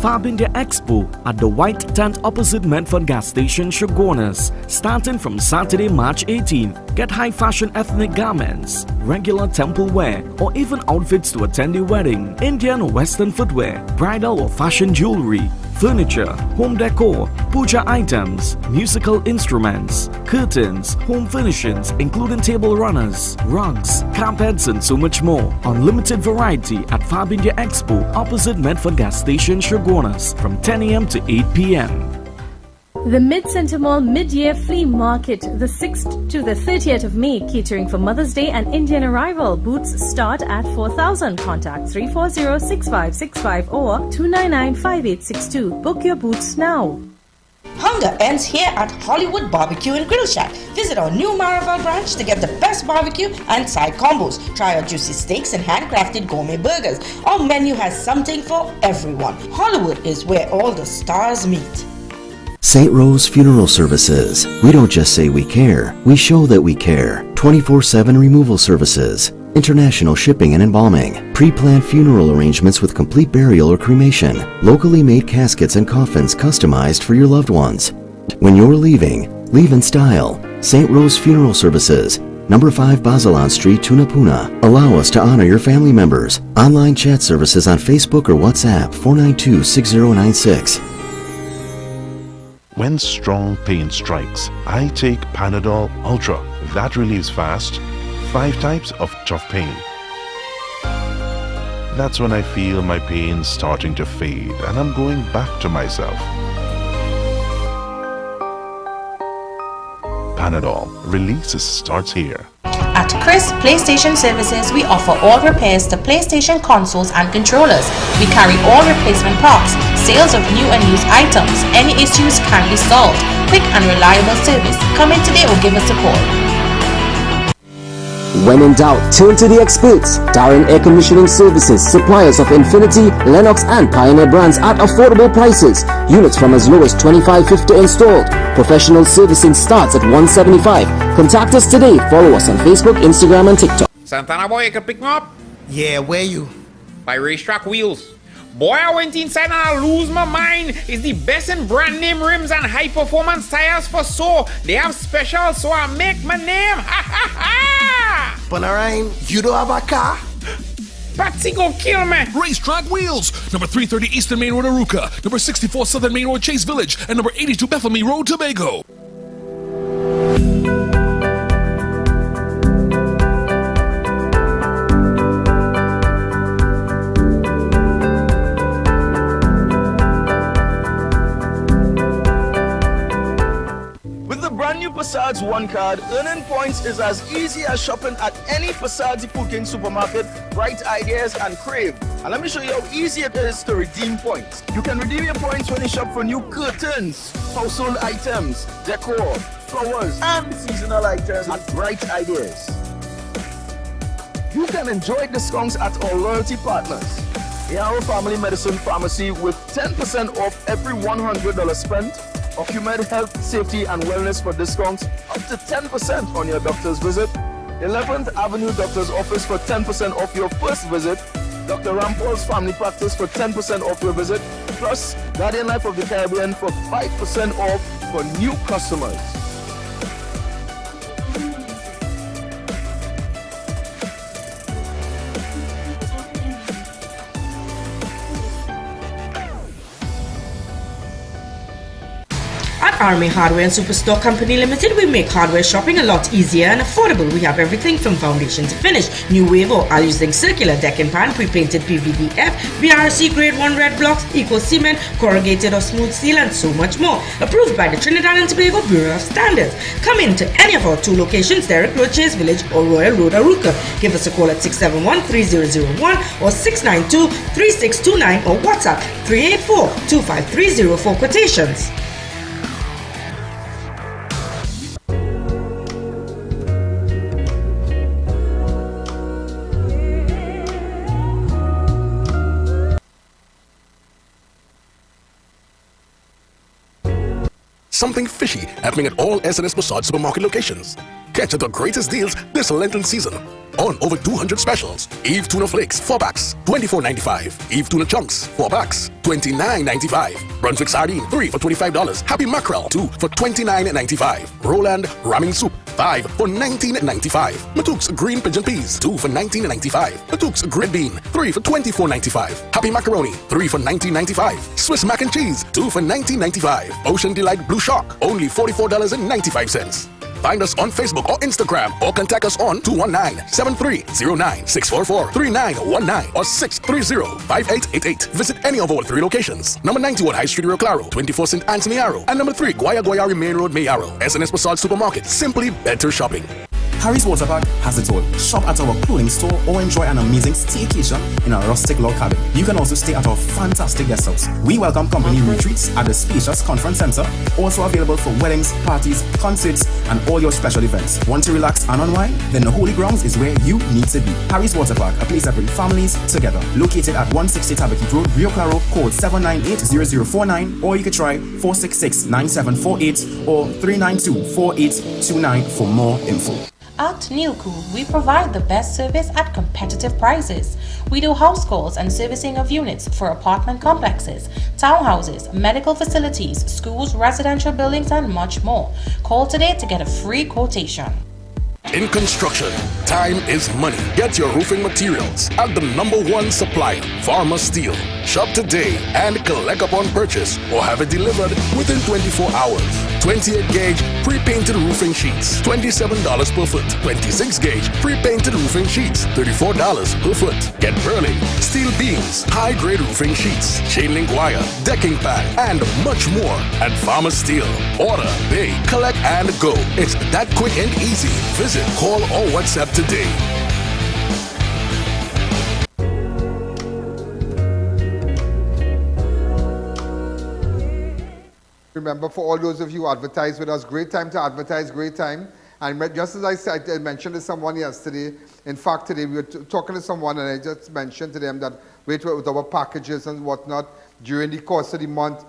Fab India Expo at the White Tent opposite Medford gas station, Shogunas, starting from Saturday, March 18. Get high fashion ethnic garments, regular temple wear, or even outfits to attend a wedding, Indian or Western footwear, bridal or fashion jewelry, furniture, home decor, puja items, musical instruments, curtains, home furnishings including table runners, rugs, carpets and so much more. Unlimited variety at Fab India Expo opposite Medford gas station, Shogunas from 10 a.m. to 8 p.m. The Mid-Center Mall Mid-Year Flea Market, the 6th to the 30th of May, catering for Mother's Day and Indian arrival. Booths start at 4,000. Contact 340-6565 or 299-5862. Book your booths now. Hunger ends here at Hollywood Barbecue and Grill Shack. Visit our new Maraval branch to get the best barbecue and side combos. Try our juicy steaks and handcrafted gourmet burgers. Our menu has something for everyone. Hollywood is where all the stars meet. St. Rose Funeral Services. We don't just say we care, we show that we care. 24/7 removal services, international shipping and embalming, pre-planned funeral arrangements with complete burial or cremation, locally made caskets and coffins customized for your loved ones. When you're leaving, leave in style. St. Rose Funeral Services, number 5 Bazalan Street, Tunapuna. Allow us to honor your family members. Online chat services on Facebook or WhatsApp 492-6096. When strong pain strikes, I take Panadol Ultra. That relieves fast. 5 types of tough pain. That's when I feel my pain starting to fade and I'm going back to myself. Panadol. Release starts here. At Chris PlayStation Services, we offer all repairs to PlayStation consoles and controllers. We carry all replacement parts, sales of new and used items. Any issues can be solved. Quick and reliable service. Come in today or give us a call. When in doubt, turn to the experts. Darren Air Conditioning Services, suppliers of Infinity, Lennox and Pioneer brands at affordable prices. Units from as low as $25.50 installed. Professional servicing starts at $175. Contact us today. Follow us on Facebook, Instagram and TikTok. Santana boy, you can pick me up? Yeah, where you? By Racetrack Wheels. Boy, I went inside and I lose my mind. It's the best in brand name rims and high performance tires for so. They have specials, so I make my name. Ha ha ha! Panarine, you don't have a car? Patsy go kill me. Racetrack Wheels. Number 330 Eastern Main Road, Aruca. Number 64 Southern Main Road, Chase Village. And number 82 Bethlehem Road, Tobago. New Passage One card, earning points is as easy as shopping at any Passage Food King supermarket. Bright ideas and Crave. And let me show you how easy it is to redeem points. You can redeem your points when you shop for new curtains, household items, decor, flowers, and seasonal items at Bright Ideas. You can enjoy discounts at our loyalty partners. A.I.N Family Medicine Pharmacy with 10% off every $100 spent. Ocumed Health, Safety and Wellness for discounts up to 10% on your doctor's visit. 11th Avenue Doctor's Office for 10% off your first visit. Dr. Rampol's Family Practice for 10% off your visit. Plus, Guardian Life of the Caribbean for 5% off for new customers. Army Hardware and Superstore Company Limited, we make hardware shopping a lot easier and affordable. We have everything from foundation to finish, new wave or all using circular deck and pan, pre-painted PVDF, BRC grade 1 red blocks, eco cement, corrugated or smooth steel, and so much more. Approved by the Trinidad and Tobago Bureau of Standards. Come in to any of our 2 locations, Derrick Road, Chase Village or Royal Road, Aruka. Give us a call at 671-3001 or 692-3629 or WhatsApp 384-2530 for quotations. Something fishy happening at all SNS Massage supermarket locations. Catch the greatest deals this Lenten season on over 200 specials. Eve Tuna Flakes 4 packs, $24.95. Eve Tuna Chunks 4 packs, $29.95. Brunswick Sardine 3 for $25. Happy Mackerel 2 for $29.95. Roland Ramen Soup 5 for $19.95. Matuks Green Pigeon Peas 2 for $19.95. Matuks Green Bean 3 for $24.95. Happy Macaroni 3 for $19.95. Swiss Mac and Cheese 2 for $19.95. Ocean Delight Blue Shark only $44.95. Find us on Facebook or Instagram or contact us on 219-7309-644-3919 or 630-5888. Visit any of our 3 locations. Number 91 High Street, Rio Claro, 24 St. Anthony Arrow, and number 3 Guayari Main Road, Mayaro. SNS Massage Supermarket. Simply better shopping. Harry's Waterpark has it all. Shop at our clothing store or enjoy an amazing staycation in a rustic log cabin. You can also stay at our fantastic guest house. We welcome company retreats at the spacious conference center, also available for weddings, parties, concerts, and all your special events. Want to relax and unwind? Then the Holy Grounds is where you need to be. Harry's Waterpark, a place that brings families together. Located at 160 Tabakit Road, Rio Claro, code 798-0049, or you could try 466-9748 or 392-4829 for more info. At Nilku, we provide the best service at competitive prices. We do house calls and servicing of units for apartment complexes, townhouses, medical facilities, schools, residential buildings, and much more. Call today to get a free quotation. In construction, time is money. Get your roofing materials at the #1 supplier, Farmer Steel. Shop today and collect upon purchase or have it delivered within 24 hours. 28 gauge pre-painted roofing sheets, $27 per foot. 26 gauge pre-painted roofing sheets, $34 per foot. Get purlin, steel beams, high-grade roofing sheets, chain link wire, decking pad, and much more at Farmer Steel. Order, pay, collect, and go. It's that quick and easy. Visit, call, or WhatsApp today. Remember, for all those of you who advertise with us, great time to advertise, great time. And just as I said, I mentioned to someone yesterday, in fact, today we were talking to someone and I just mentioned to them that with our packages and whatnot, during the course of the month,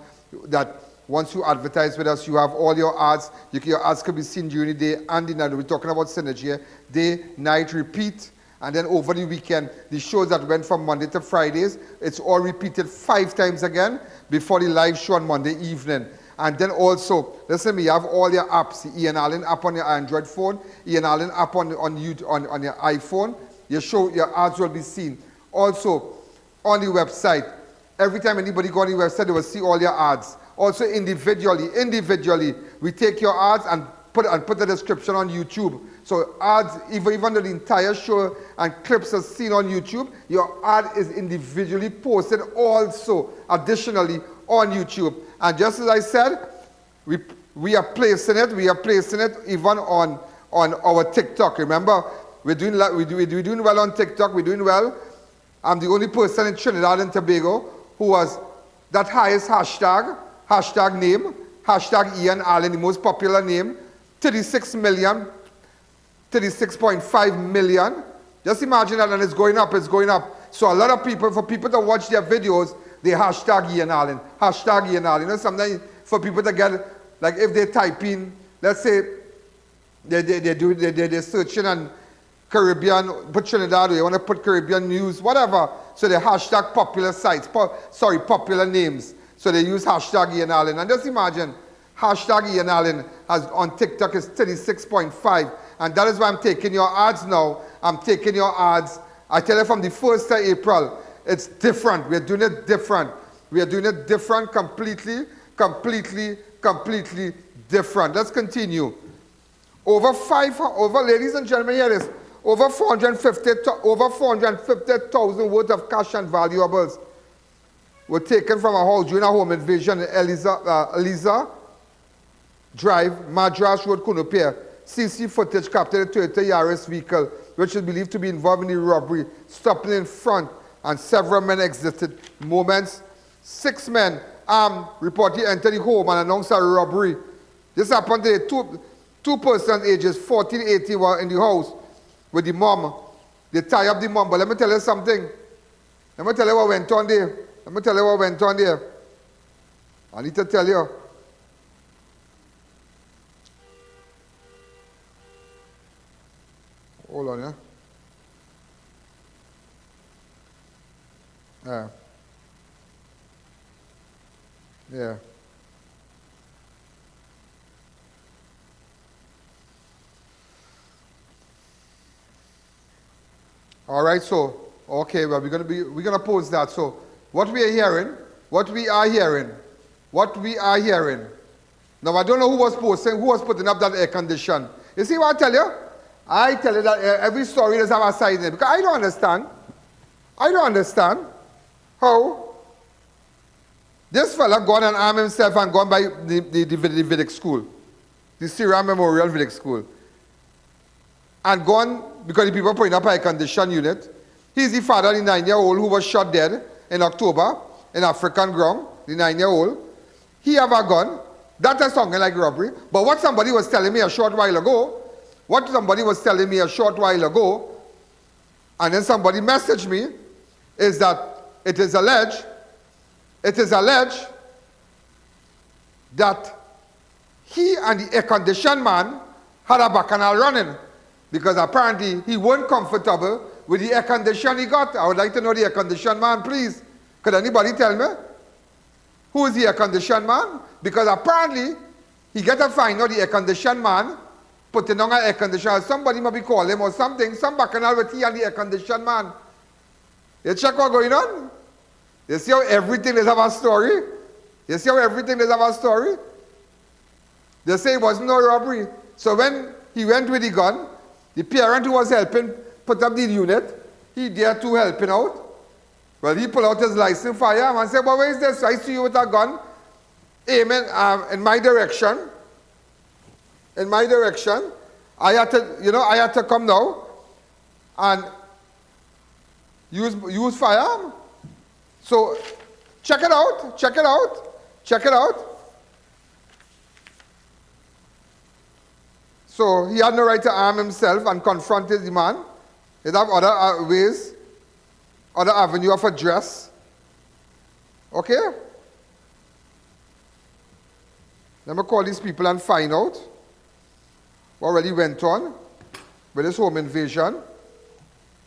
that once you advertise with us, you have all your ads. Your ads can be seen during the day and the night. We're talking about synergy here. Day, night, repeat. And then over the weekend, the shows that went from Monday to Fridays, it's all repeated 5 times again before the live show on Monday evening. And then also, listen to me, you have all your apps, the I.A.N app on your Android phone, I.A.N app on your iPhone. Your ads will be seen. Also, on the website, every time anybody go on the website, they will see all your ads. Also individually, we take your ads and put the description on YouTube. So ads, even though the entire show and clips are seen on YouTube, your ad is individually posted also, additionally, on YouTube. And just as I said, we are placing it even on our TikTok. Remember, we're doing well on TikTok. We're doing well. I'm the only person in Trinidad and Tobago who has that highest hashtag name, hashtag I.A.N, the most popular name, 36 million, 36.5 million. Just imagine that, and it's going up, it's going up. So a lot of people, for people to watch their videos, they hashtag I.A.N, hashtag I.A.N. You know, sometimes for people to get, like if they type in, let's say, they're searching on Caribbean, put Trinidad, or you want to put Caribbean news, whatever. So they hashtag popular sites, popular names. So they use hashtag I.A.N. And just imagine, hashtag I.A.N has on TikTok is 36.5. And that is why I'm taking your ads now. I'm taking your ads. I tell you from the 1st of April, it's different. We're doing it different. We are doing it different, completely different. Let's continue. Ladies and gentlemen, here it is. Over 450,000 worth of cash and valuables were taken from a house during a home invasion in Eliza Drive, Madras Road, Kunupia. CC footage captured a Toyota Yaris vehicle, which is believed to be involved in the robbery, stopping in front, and several men exited. Moments, 6 men armed reportedly entered the home and announced a robbery. This happened today. Two persons ages 14, 18 were in the house with the mom. They tie up the mom. But let me tell you something. Let me tell you what went on there. I need to tell you. Hold on, yeah? Yeah. All right, so, okay, well, we're gonna pose that. So, what we are hearing. Now, I don't know who was putting up that air condition. You see what I tell you? I tell you that every story does have a side in it, because I don't understand how this fella gone and armed himself and gone by the Vedic school, the Syria Memorial Vedic school, and gone because the people putting up a condition unit. He's the father of the 9-year-old who was shot dead in October in African ground, the 9-year-old. He have a gun. That is something like robbery. But what somebody was telling me a short while ago, and then somebody messaged me, is that it is alleged that he and the air-conditioned man had a bacchanal running, because apparently he wasn't comfortable with the air condition he got. I would like to know the air-conditioned man, please. Could anybody tell me? Who is the air-conditioned man? Because apparently he got to find out the air-conditioned man putting on an air conditioner. Somebody might be calling him or something. Some bacchanal with he and the air-conditioned man. You check what's going on? You see how everything is about a story? They say it was no robbery. So when he went with the gun, the parent who was helping put up the unit, he there too helping out. Well, he pulled out his license firearm and said, "Well, where is this? So I see you with a gun, aiming in my direction. I had to come now and use firearm." So check it out. So he had no right to arm himself and confront the man. He'd have other ways, other avenue of address. Okay? Let me call these people and find out what really went on with this home invasion.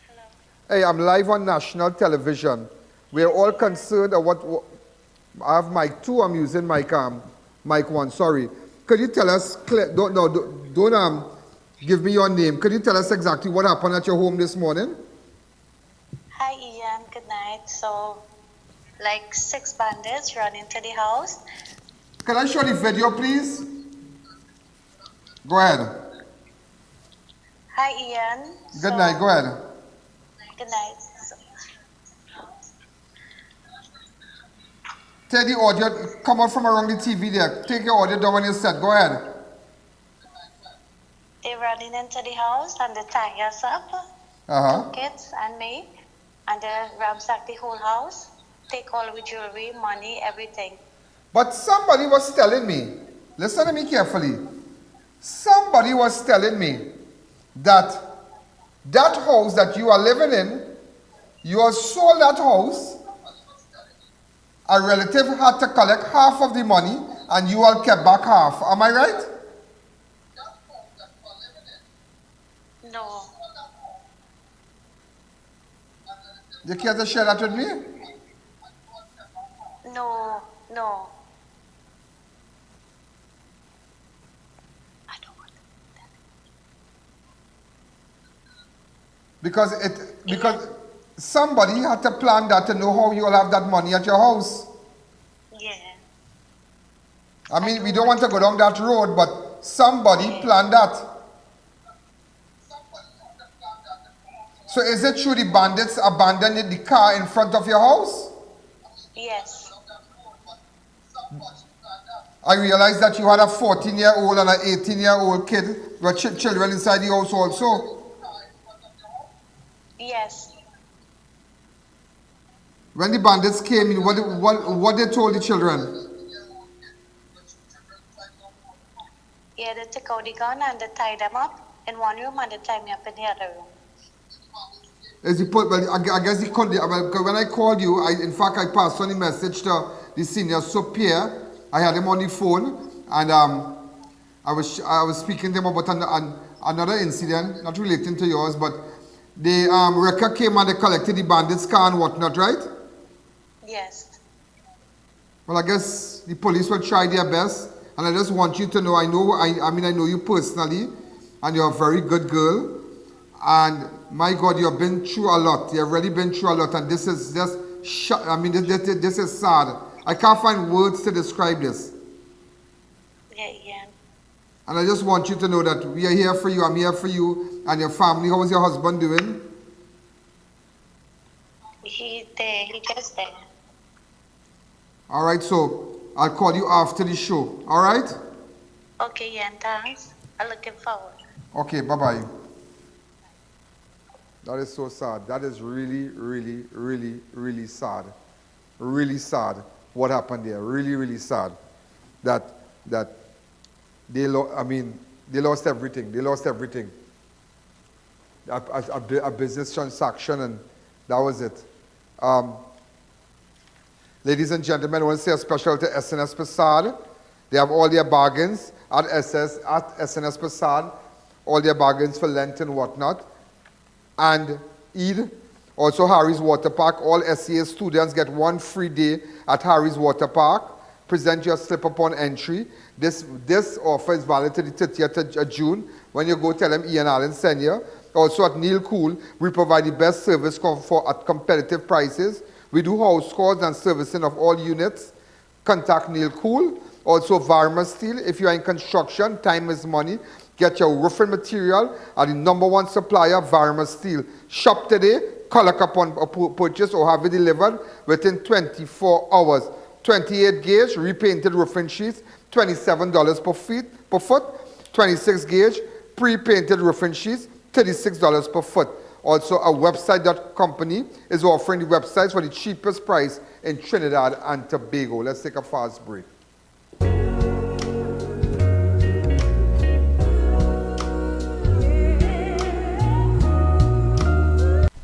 Hello. Hey, I'm live on national television. We're all concerned of what I have mic 2, I'm using mic 1, sorry. Could you tell us, don't give me your name. Could you tell us exactly what happened at your home this morning? Hi Ian, good night. So, like 6 bandits ran into the house. Can I show the video, please? Go ahead. Hi Ian. Good night, go ahead. Good night. Take the audio, come out from around the TV there. Take your audio down when you said, go ahead. They running into the house and they tie us up. 2 kids and me. and they ransack the whole house, take all the jewelry, money, everything. But somebody was telling me, listen to me carefully, somebody was telling me that that house that you are living in, you have sold that house, a relative had to collect half of the money and you all kept back half. Am I right? No. You care to share that with me? No, no. Because somebody had to plan that to know how you'll have that money at your house. Yeah. I mean, we don't want to go down that road, but somebody planned that. So is it true the bandits abandoned the car in front of your house? Yes. I realized that you had a 14-year-old and an 18-year-old kid with children inside the house also. Yes. When the bandits came in, what they told the children? Yeah, they took out the gun and they tied them up in one room and they tied me up in the other room. Well, I guess when I called you, in fact, I passed on the message to the senior superior. I had him on the phone, and I was speaking to him about another incident, not relating to yours, but the wrecker came and they collected the bandits' car and whatnot, right? Yes. Well, I guess the police will try their best, and I just want you to know, I know you personally, and you're a very good girl, and my God, you've been through a lot. You've really been through a lot, and this is just, this is sad. I can't find words to describe this. Yeah. And I just want you to know that we are here for you, I'm here for you, and your family. How is your husband doing? He's there, he just there. All right, so I'll call you after the show, all right? Okay, yeah, thanks. I'm looking forward. Okay, bye-bye. That is so sad. That is really, really, really, really sad. Really sad what happened there. Really, really sad. That they lost everything. They lost everything. A business transaction, and that was it. Ladies and gentlemen, I want to say a special to SNS Passad. They have all their bargains at SNS Passad, all their bargains for Lent and whatnot. And Eid, also Harry's Water Park. All SCA students get 1 free day at Harry's Water Park. Present your slip upon entry. This offer is valid to the 30th of June. When you go, tell them I.A.N send you. Also at Neil Cool, we provide the best service at competitive prices. We do house calls and servicing of all units. Contact Neil Cool. Also Varma Steel. If you are in construction, time is money. Get your roofing material at the #1 supplier, Varma Steel. Shop today, collect upon purchase or have it delivered within 24 hours. 28 gauge repainted roofing sheets, $27 per foot. 26 gauge pre-painted roofing sheets, $36 per foot. Also, a website.company is offering the websites for the cheapest price in Trinidad and Tobago. Let's take a fast break.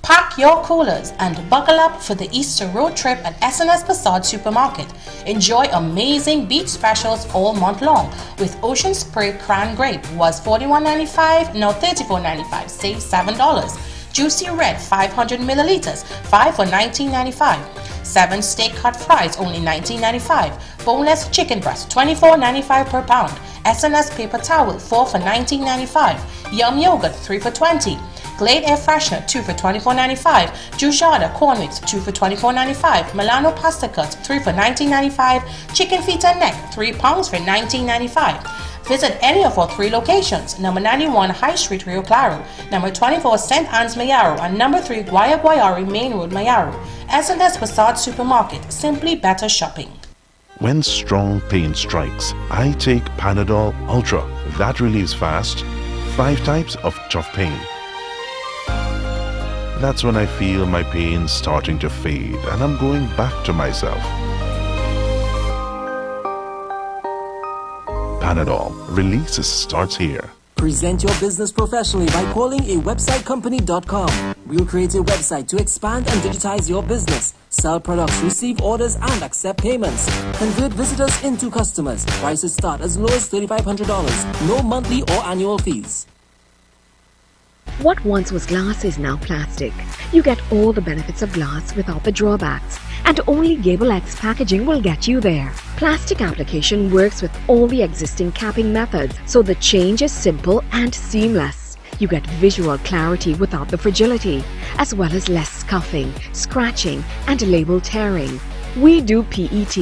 Pack your coolers and buckle up for the Easter road trip at SNS Passad Supermarket. Enjoy amazing beach specials all month long with Ocean Spray Cran Grape was $41.95, now $34.95, save $7. Juicy Red 500 milliliters, 5 for $19.95. 7 steak cut fries, only $19.95. Boneless chicken breast, $24.95 per pound. SNS paper towel, 4 for $19.95. Yum yogurt, 3 for $20. Glade air freshener, 2 for $24.95. Jujada corn mix, 2 for $24.95. Milano pasta cuts, 3 for $19.95. Chicken feet and neck, 3 pounds for $19.95. Visit any of our 3 locations, number 91 High Street, Rio Claro, number 24 St. Anne's, Mayaro, and number 3 Guayari Main Road, Mayaro. SNS Passad Supermarket, simply better shopping. When strong pain strikes, I take Panadol Ultra. That relieves fast. 5 types of tough pain. That's when I feel my pain starting to fade and I'm going back to myself. Panadol. Release starts here. Present your business professionally by calling a websitecompany.com. We'll create a website to expand and digitize your business, sell products, receive orders, and accept payments. Convert visitors into customers. Prices start as low as $3,500. No monthly or annual fees. What once was glass is now plastic. You get all the benefits of glass without the drawbacks, and only Gable X packaging will get you there. Plastic application works with all the existing capping methods, so the change is simple and seamless. You get visual clarity without the fragility, as well as less scuffing, scratching, and label tearing. We do PET.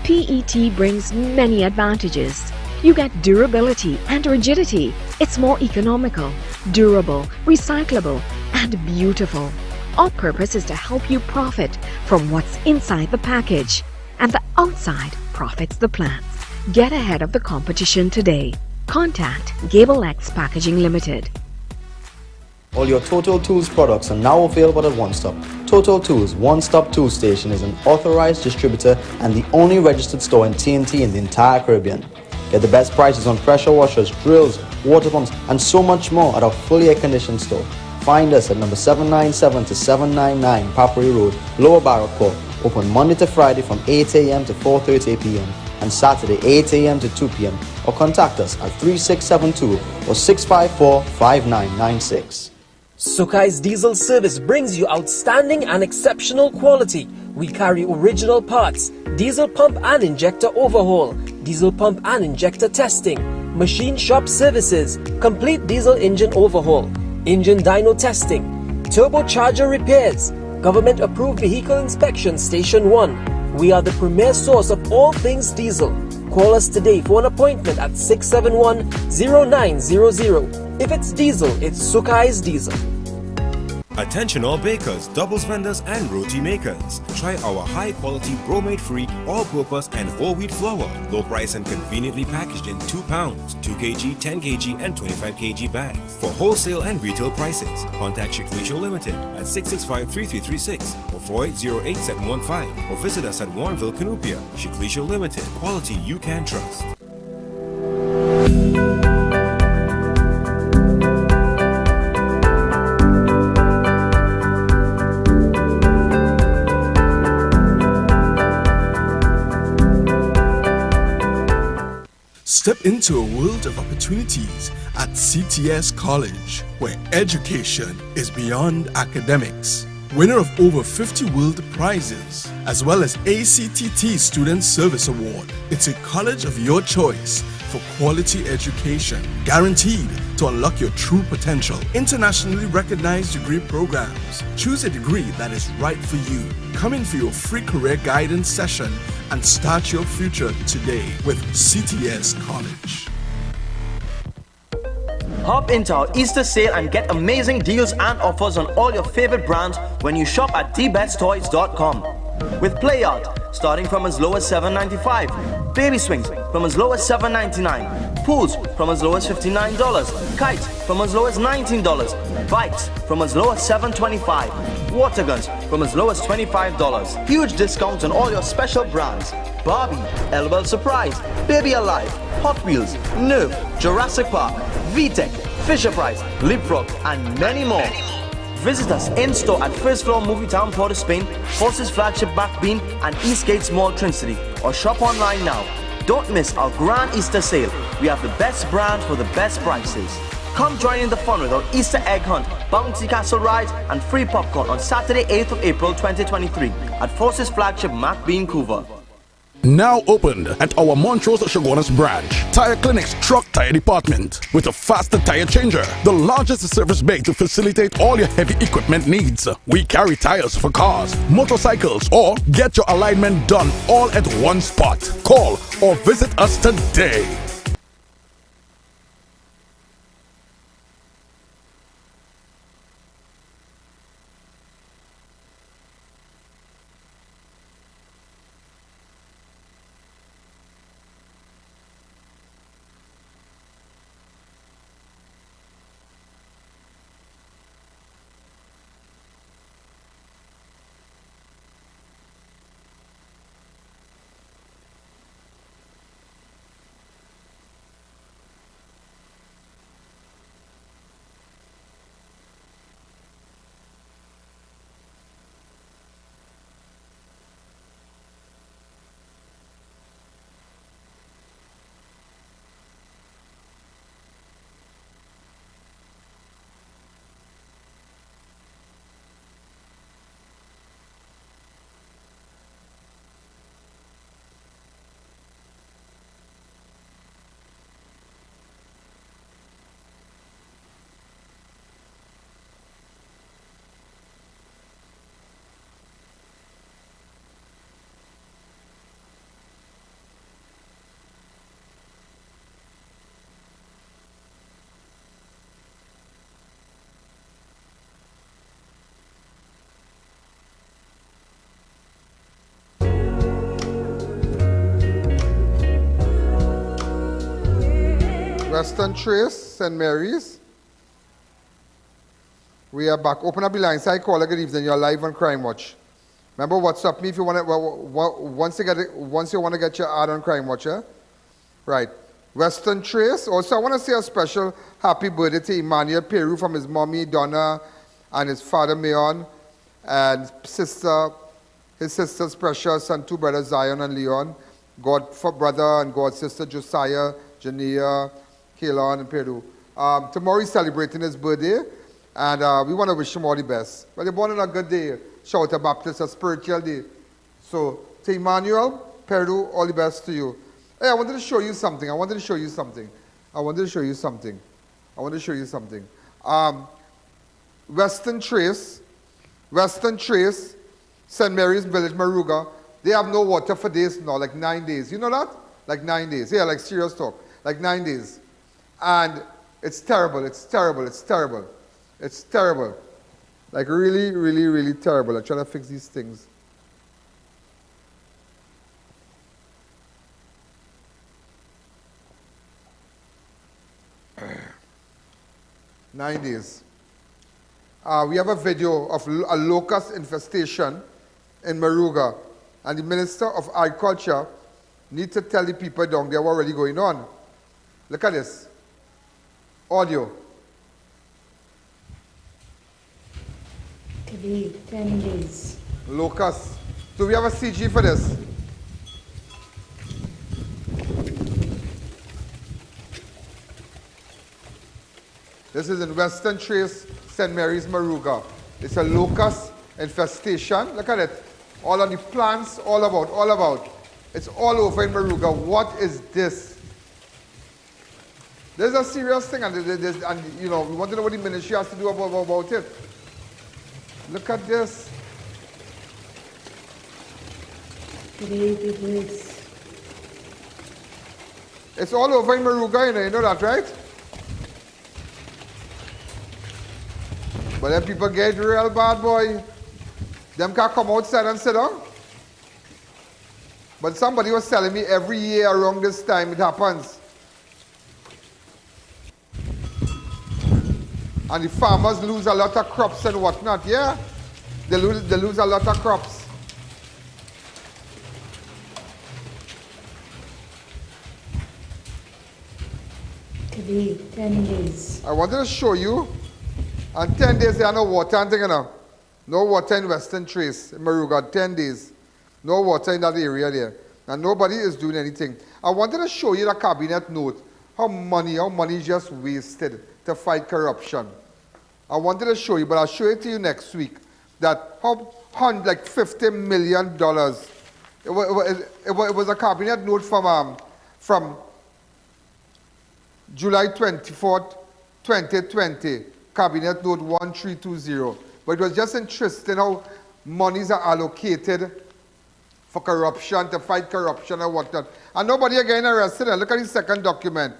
PET brings many advantages. You get durability and rigidity. It's more economical, durable, recyclable, and beautiful. Our purpose is to help you profit from what's inside the package, and the outside profits the plants. Get ahead of the competition today. Contact Gable X Packaging Limited. All your Total Tools products are now available at One Stop. Total Tools One Stop Tool Station is an authorized distributor and the only registered store in TNT in the entire Caribbean. Get the best prices on pressure washers, drills, water pumps, and so much more at our fully air-conditioned store. Find us at number 797 to 799 Papri Road, Lower Barrack Court. Open Monday to Friday from 8 a.m. to 4:30 p.m. and Saturday 8 a.m. to 2 p.m. or contact us at 3672 or 654-5996. Sukai's Diesel Service brings you outstanding and exceptional quality. We carry original parts, diesel pump and injector overhaul, diesel pump and injector testing, machine shop services, complete diesel engine overhaul, engine dyno testing, turbocharger repairs, government approved vehicle inspection station 1. We are the premier source of all things diesel. Call us today for an appointment at 671-0900. If it's diesel, it's Sukai's Diesel. Attention all bakers, doubles vendors and roti makers. Try our high quality bromate free, all purpose and whole wheat flour. Low price and conveniently packaged in 2 pounds, 2 kg, 10 kg and 25 kg bags. For wholesale and retail prices, contact Shiklisho Limited at 665-3336 or 4808-715 or visit us at Warrenville, Canupia. Shiklisho Limited, quality you can trust. Step into a world of opportunities at CTS College, where education is beyond academics. Winner of over 50 world prizes, as well as ACTT Student Service Award. It's a college of your choice for quality education, guaranteed to unlock your true potential. Internationally recognized degree programs. Choose a degree that is right for you. Come in for your free career guidance session and start your future today with CTS College. Hop into our Easter sale and get amazing deals and offers on all your favorite brands when you shop at dbesttoys.com. With play art starting from as low as $7.95, baby swings from as low as $7.99, pools from as low as $59, kites from as low as $19, bikes from as low as $7.25, water guns from as low as $25. Huge discounts on all your special brands: Barbie, LOL Surprise, Baby Alive, Hot Wheels, Nerf, Jurassic Park, VTech, Fisher Price, Leapfrog, and many more. Visit us in-store at First Floor Movie Town, Port of Spain, Horses Flagship Backbean, and Eastgate Mall, Trin City, or shop online now. Don't miss our grand Easter sale. We have the best brands for the best prices. Come join in the fun with our Easter egg hunt, bouncy castle rides, and free popcorn on Saturday, 8th of April 2023 at Forces Flagship MacBean, Couva. Now opened at our Montrose Chaguanas branch. Tire Clinic's truck tire department with a faster tire changer, the largest service bay to facilitate all your heavy equipment needs. We carry tires for cars, motorcycles, or get your alignment done all at one spot. Call or visit us today. Western Trace, St. Mary's. We are back. Open up the lines. Hi, caller. Good evening. You're live on Crime Watch. Remember, WhatsApp me if you want to. Once you want to get your ad on Crime Watch, yeah? Right. Western Trace. Also, I want to say a special happy birthday to Emmanuel Peru from his mommy Donna and his father Mayon and his sisters Precious and two brothers Zion and Leon, God brother and God sister Josiah, Jania, Kaelon and Peru. Tomorrow he's celebrating his birthday. And we want to wish him all the best. But they're born on a good day. Shout out Baptist, a spiritual day. So, to Emmanuel, Peru, all the best to you. Hey, I wanted to show you something. Western Trace, St. Mary's Village, Maruga, they have no water for days now, like 9 days. You know that? Like 9 days. Yeah, like serious talk. Like 9 days. And it's terrible. It's terrible. Like really, really, really terrible. I'm trying to fix these things. Nine days. We have a video of a locust infestation in Maruga. And the Minister of Agriculture needs to tell the people down there what's really going on. Look at this. Audio. 10 days. Locust. So we have a CG for this. This is in Western Trace, St. Mary's, Maruga. It's a locust infestation. Look at it. All on the plants, all about. It's all over in Maruga. What is this? There's a serious thing, and we want to know what the ministry has to do about it. Look at this. It's all over in Maruga, you know that, right? But then people get real bad, boy. Them can't come outside and sit down. But somebody was telling me every year around this time it happens. And the farmers lose a lot of crops and whatnot, yeah? They lose a lot of crops. Today, 10 days. I wanted to show you. And 10 days there are no water and thing, you know. No water in Western Trace, in Maruga, 10 days. No water in that area there. And nobody is doing anything. I wanted to show you the cabinet note. How money is just wasted to fight corruption. I wanted to show you, but I'll show it to you next week. That like $50 million. It was a cabinet note from July 24th, 2020. Cabinet note 1320. But it was just interesting how monies are allocated for corruption, to fight corruption and whatnot. And nobody are getting arrested. And look at the second document.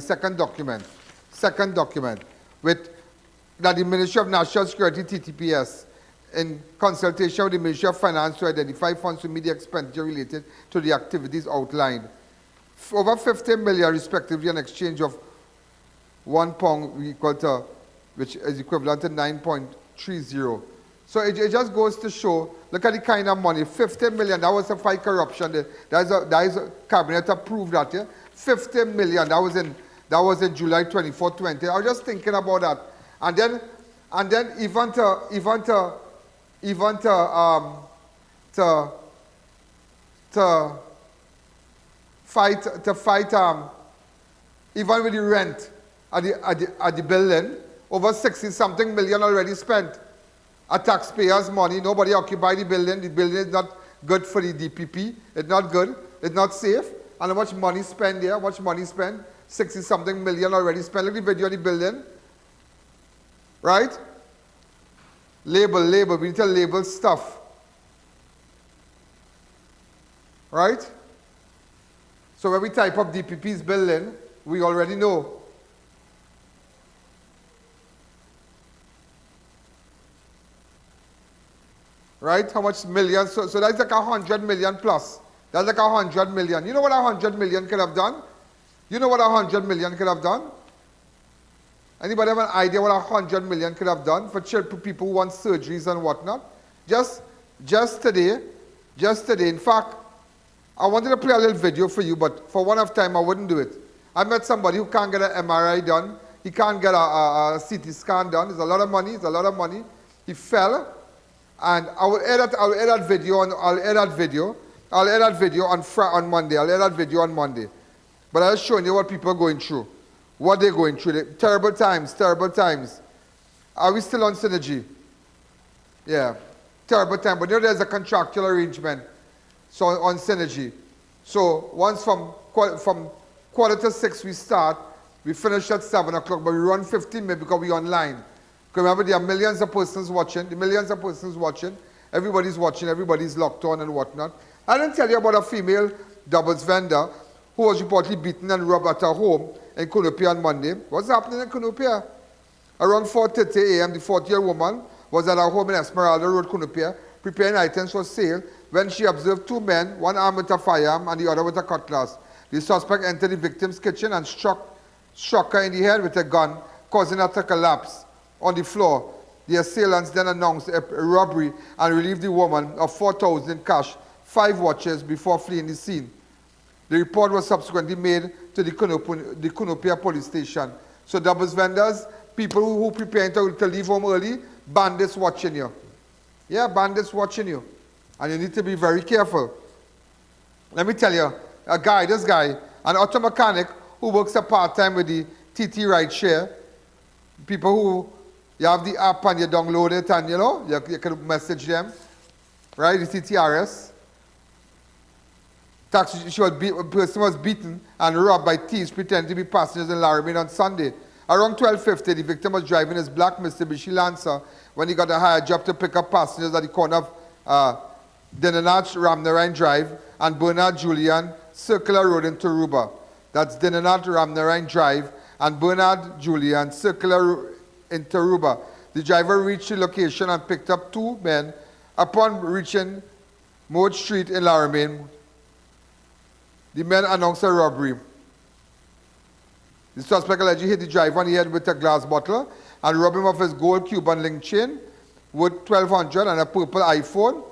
Second document. With that the Ministry of National Security, TTPS, in consultation with the Ministry of Finance to identify funds to meet the expenditure related to the activities outlined. Over 50 million respectively, an exchange of £1 equal to, which is equivalent to 9.30. So it just goes to show, look at the kind of money, 50 million, that was to fight corruption. That is a cabinet approved that, yeah? 50 million, that was in July 24, 20. I was just thinking about that. And then even to fight even with the rent at the building, over 60-something million already spent. A taxpayers' money, nobody occupy the building. The building is not good for the DPP. It's not good. It's not safe. And how much money spent there? 60-something million already spent. Look at the video of the building. Right? Label. We need to label stuff. Right? So when we type up DPP's building, we already know. Right? How much millions? So that's like 100 million plus. That's like 100 million. You know what 100 million could have done? You know what 100 million could have done? Anybody have an idea what 100 million could have done for people who want surgeries and whatnot? Just today, in fact, I wanted to play a little video for you, but for one of time I wouldn't do it. I met somebody who can't get an MRI done. He can't get a CT scan done. It's a lot of money. He fell, and I will edit that video on Monday. But I'll show you what people are going through, what they're going through. Terrible times. Are we still on Synergy? Yeah, terrible time. But you know there's a contractual arrangement so on Synergy. So once from 5:45 we start, we finish at 7 o'clock, but we run 15 minutes because we're online. Because remember, there are millions of persons watching. Everybody's watching, everybody's locked on and whatnot. I didn't tell you about a female doubles vendor who was reportedly beaten and robbed at her home in Kunupia on Monday. What's happening in Kunupia? Around 4:30 a.m., the 40-year-old woman was at her home in Esmeralda Road, Kunupia, preparing items for sale when she observed two men, one armed with a firearm and the other with a cutlass. The suspect entered the victim's kitchen and struck her in the head with a gun, causing her to collapse on the floor. The assailants then announced a robbery and relieved the woman of $4,000 in cash, 5 watches before fleeing the scene. The report was subsequently made to the Kunupia police station. So doubles vendors, people who preparing to leave home early, bandits watching you. Yeah, bandits watching you. And you need to be very careful. Let me tell you, this guy, an auto mechanic who works a part-time with the TT rideshare, people who, you have the app and you download it and you can message them, right, the TTRS. A person was beaten and robbed by thieves pretending to be passengers in Laramie on Sunday. Around 12:50, the victim was driving his black Mitsubishi Lancer when he got a hire job to pick up passengers at the corner of Dinanat Ramnarine Drive and Bernard Julian Circular Road in Taruba. That's Dinanat Ramnarine Drive and Bernard Julian Circular in Taruba. The driver reached the location and picked up 2 men. Upon reaching Mode Street in Laramie, the men announced a robbery. The suspect allegedly hit the driver on the head with a glass bottle and robbed him of his gold Cuban link chain worth $1,200 and a purple iPhone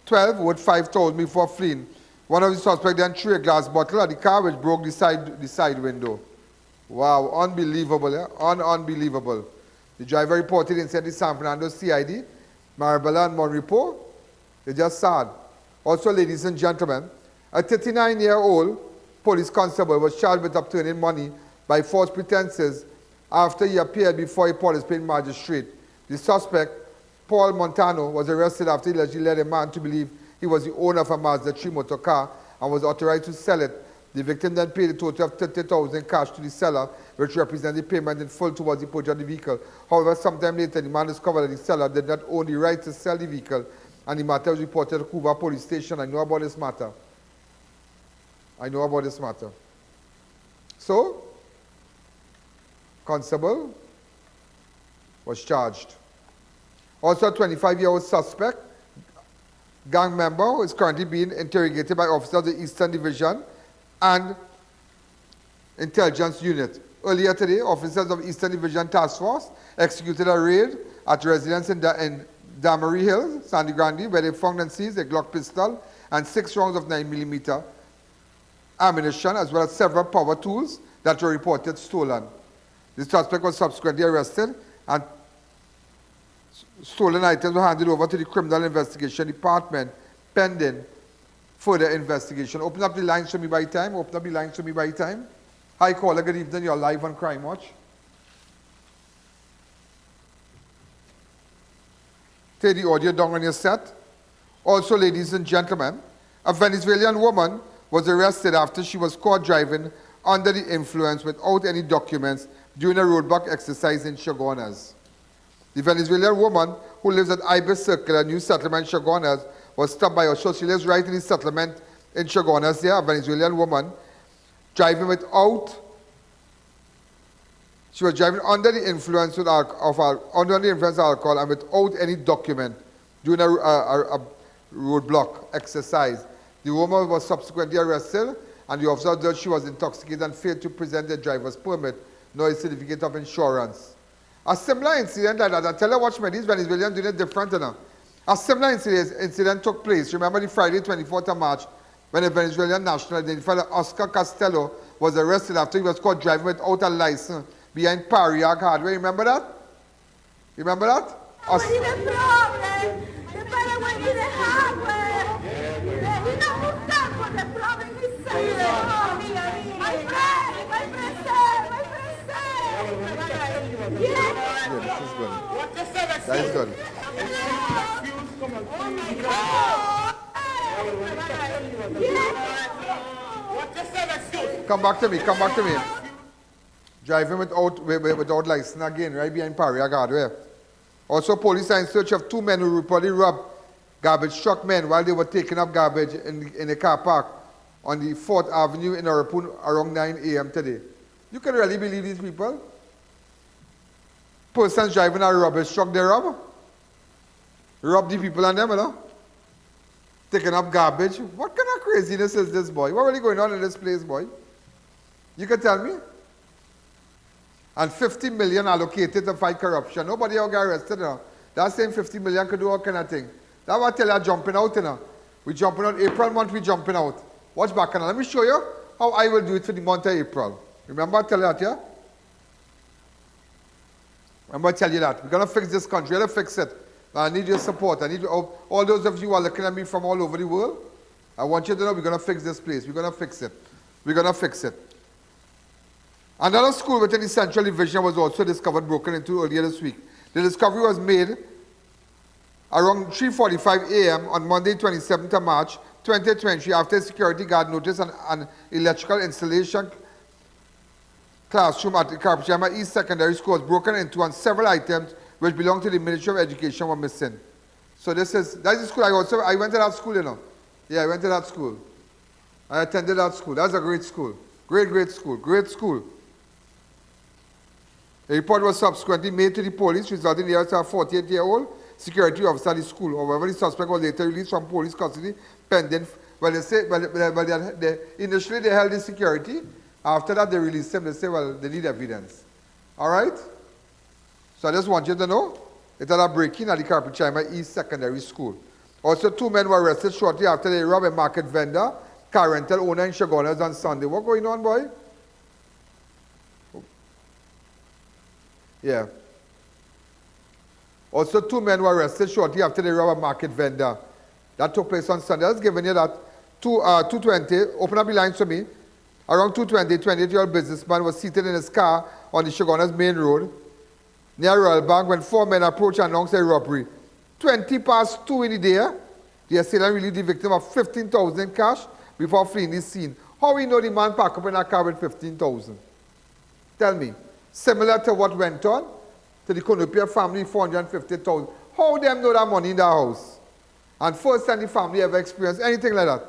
12 worth $5,000 before fleeing. One of the suspects then threw a glass bottle at the car which broke the side window. Wow, unbelievable, yeah? Unbelievable. The driver reported in San Fernando CID, Marabella and Monrepo. They're just sad. Also, ladies and gentlemen, a 39-year-old police constable was charged with obtaining money by false pretenses after he appeared before a police-paid magistrate. The suspect, Paul Montano, was arrested after he allegedly led a man to believe he was the owner of a Mazda 3 motor car and was authorized to sell it. The victim then paid a total of $30,000 cash to the seller, which represented payment in full towards the purchase of the vehicle. However, sometime later, the man discovered that the seller did not own the right to sell the vehicle, and the matter was reported to Cuba Police Station. I know about this matter. So, constable was charged. Also, a 25-year-old suspect, gang member, who is currently being interrogated by officers of the Eastern Division and Intelligence Unit. Earlier today, officers of Eastern Division Task Force executed a raid at residence in Damery Hills, Sandy Grande, where they found and seized a Glock pistol and 6 rounds of 9mm ammunition, as well as several power tools that were reported stolen. The suspect was subsequently arrested and stolen items were handed over to the Criminal Investigation Department pending further investigation. Open up the lines for me by time. Hi, caller. Good evening. You're live on Crime Watch. Take the audio down on your set. Also, ladies and gentlemen, a Venezuelan woman was arrested after she was caught driving under the influence without any documents during a roadblock exercise in Chaguanas. The Venezuelan woman who lives at Ibis Circle, a new settlement in Chaguanas, was stopped by her. So she lives right in the settlement in Chaguanas there, a Venezuelan woman, driving she was driving under the influence of alcohol and without any document during a roadblock exercise. The woman was subsequently arrested and the officer observed she was intoxicated and failed to present the driver's permit nor a certificate of insurance. A similar incident like that, I tell you, watch me, these Venezuelans doing it different, you know. A similar incident took place. Remember the Friday, 24th of March, when a Venezuelan national identified as Oscar Costello was arrested after he was caught driving without a license behind Pariag Hardware. Remember that? Remember that? That is good. Come back to me, come back to me. Driving without license again, right behind Pariag Hardware. Also, police are in search of 2 men who reportedly robbed garbage truck men while they were taking up garbage in a car park on the 4th Avenue in Arapun around 9 a.m. today. You can really believe these people? Persons driving a rubbish truck, they rob the people on them, you know? Taking up garbage. What kind of craziness is this, boy? What really going on in this place, boy? You can tell me? And 50 million allocated to fight corruption. Nobody will get arrested, you know? That same 50 million could do all kind of thing. That's what I tell you, jumping out, you know? We're jumping out. April month, we're jumping out. Watch back now. Let me show you how I will do it for the month of April. Remember I tell you that, yeah? Remember I tell you that. We're going to fix this country. We're going to fix it. I need your support. I need all those of you who are looking at me from all over the world. I want you to know we're going to fix this place. We're going to fix it. We're going to fix it. Another school within the Central Division was also discovered broken into earlier this week. The discovery was made around 3:45 a.m. on Monday, 27th of March, 2020, after a security guard noticed an electrical installation classroom at the Carpachama East Secondary School was broken into, and several items which belonged to the Ministry of Education were missing. So that's the school I went to that school, you know. Yeah, I went to that school. I attended that school. That's a great school. Great school. Great school. A report was subsequently made to the police, resulting in the arrest of a 48-year-old security officer at the school. However, the suspect was later released from police custody pending. Initially they held the security. After that, they released him. They say, well, they need evidence. All right? So I just want you to know, it had a break-in at the Carpachama East Secondary School. Also, 2 men were arrested shortly after they robbed a market vendor, car rental owner in Chagonas on Sunday. What going on, boy? Yeah. Also, 2 men were arrested shortly after they robbed a market vendor. That took place on Sunday. I was giving you that. 2:20, open up the lines for me. Around 2:20, 28-year-old businessman was seated in his car on the Chagonas main road near Royal Bank when 4 men approached and announced a robbery. 2:20 in the day, the assailant relieved the victim of 15,000 cash before fleeing the scene. How we know the man packed up in a car with 15,000? Tell me. Similar to what went on to the Konopia family, 450,000. How them know that money in their house? And first time the family ever experienced anything like that.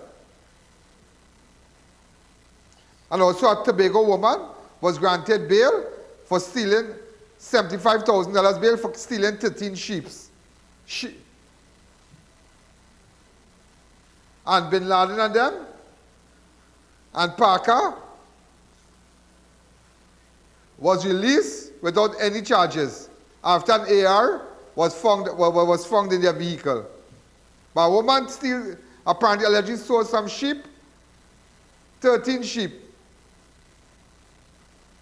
And also a Tobago woman was granted bail for stealing $75,000 bail for stealing 13 sheep. And Bin Laden and them, and Parker, was released without any charges after an AR was found in their vehicle. But a woman still apparently allegedly stole some sheep, 13 sheep.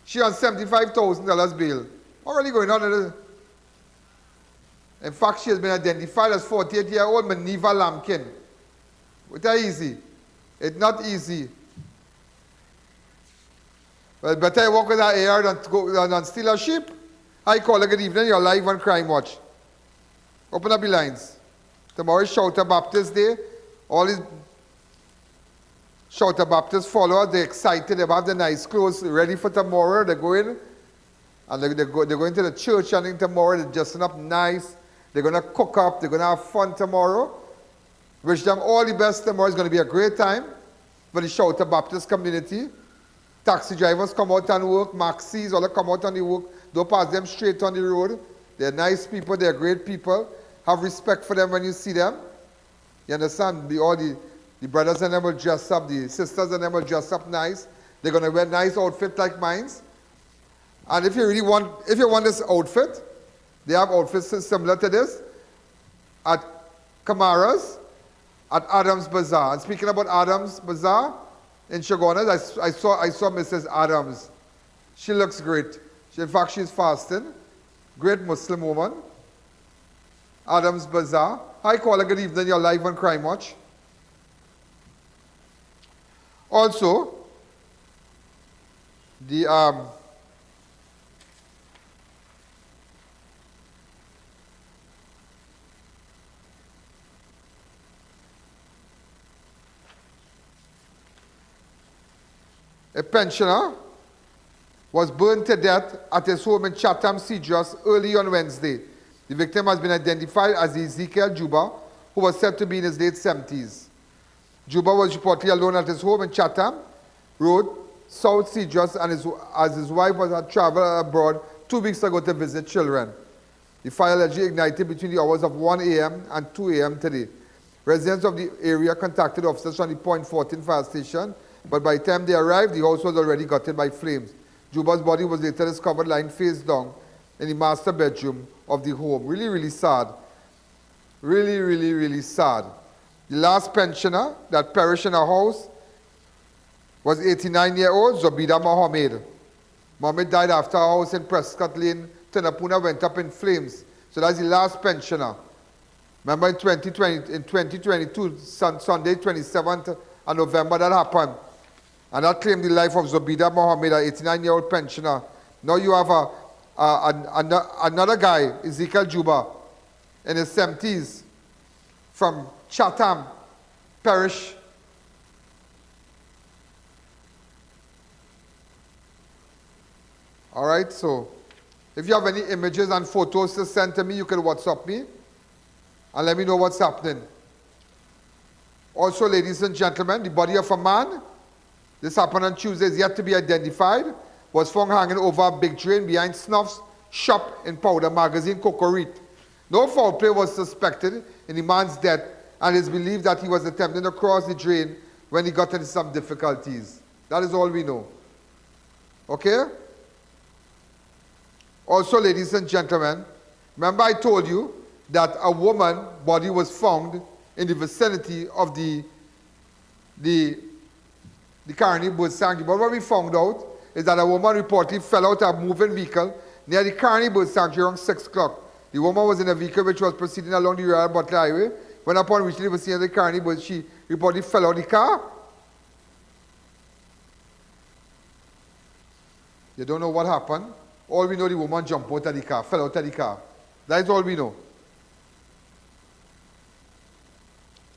She on $75,000 bail. What really going on? In fact, she has been identified as 48-year-old Maniva Lamkin. It's not easy. It's not easy. Well, better I walk with that AR than steal a sheep. Hi, caller, good evening. You're live on Crime Watch. Open up the lines. Tomorrow is Shouter Baptist Day. All these Shouter Baptist followers, they're excited. They have the nice clothes ready for tomorrow. They're going, and they're going to the church and tomorrow. They're dressing up nice. They're going to cook up. They're going to have fun tomorrow. Wish them all the best. Tomorrow is going to be a great time for the Shouter Baptist community. Taxi drivers come out and work. Maxis, all come out and they work. Don't pass them straight on the road. They're nice people. They're great people. Have respect for them when you see them. You understand? All the The brothers and them will dress up, the sisters and them will dress up nice. They're going to wear nice outfit like mine. And if you want this outfit, they have outfits similar to this at Kamara's, at Adams Bazaar. And speaking about Adams Bazaar in Chaguanas, I saw Mrs. Adams. She looks great. In fact, she's fasting. Great Muslim woman. Adams Bazaar. Hi, caller. Good evening. You're live on Crime Watch. Also, the a pensioner was burned to death at his home in Chatham, Cedros, early on Wednesday. The victim has been identified as Ezekiel Juba, who was said to be in his late 70s. Juba was reportedly alone at his home in Chatham Road, South Cedros, and as his wife had traveled abroad 2 weeks ago to visit children. The fire allegedly ignited between the hours of 1 a.m. and 2 a.m. today. Residents of the area contacted officers from the Point 14 fire station, but by the time they arrived, the house was already gutted by flames. Juba's body was later discovered lying face down in the master bedroom of the home. Really, really sad. Really, really, really sad. The last pensioner that perished in her house was 89-year-old Zobida Mohammed. Mohammed died after her house in Prescott Lane, Tunapuna, went up in flames. So that's the last pensioner. Remember in 2022, Sunday 27th of November, that happened. And that claimed the life of Zobida Mohammed, an 89-year-old pensioner. Now you have another guy, Ezekiel Juba, in his 70s, from Chatham Parish. All right, so if you have any images and photos to send to me, you can WhatsApp me and let me know what's happening. Also, ladies and gentlemen, the body of a man, this happened on Tuesday, is yet to be identified, was found hanging over a big drain behind Snuff's shop in Powder Magazine, Cocorit. No foul play was suspected in the man's death, and it is believed that he was attempting to cross the drain when he got into some difficulties. That is all we know. Okay? Also, ladies and gentlemen, remember I told you that a woman's body was found in the vicinity of the Carney Bird Sanctuary. But what we found out is that a woman reportedly fell out of a moving vehicle near the Carney Bird Sanctuary around 6 o'clock. The woman was in a vehicle which was proceeding along the Royal Butler Highway. When upon reaching the vicinity of the Carney Bird, she reportedly fell out of the car. You don't know what happened. All we know, the woman jumped out of the car, fell out of the car. That is all we know.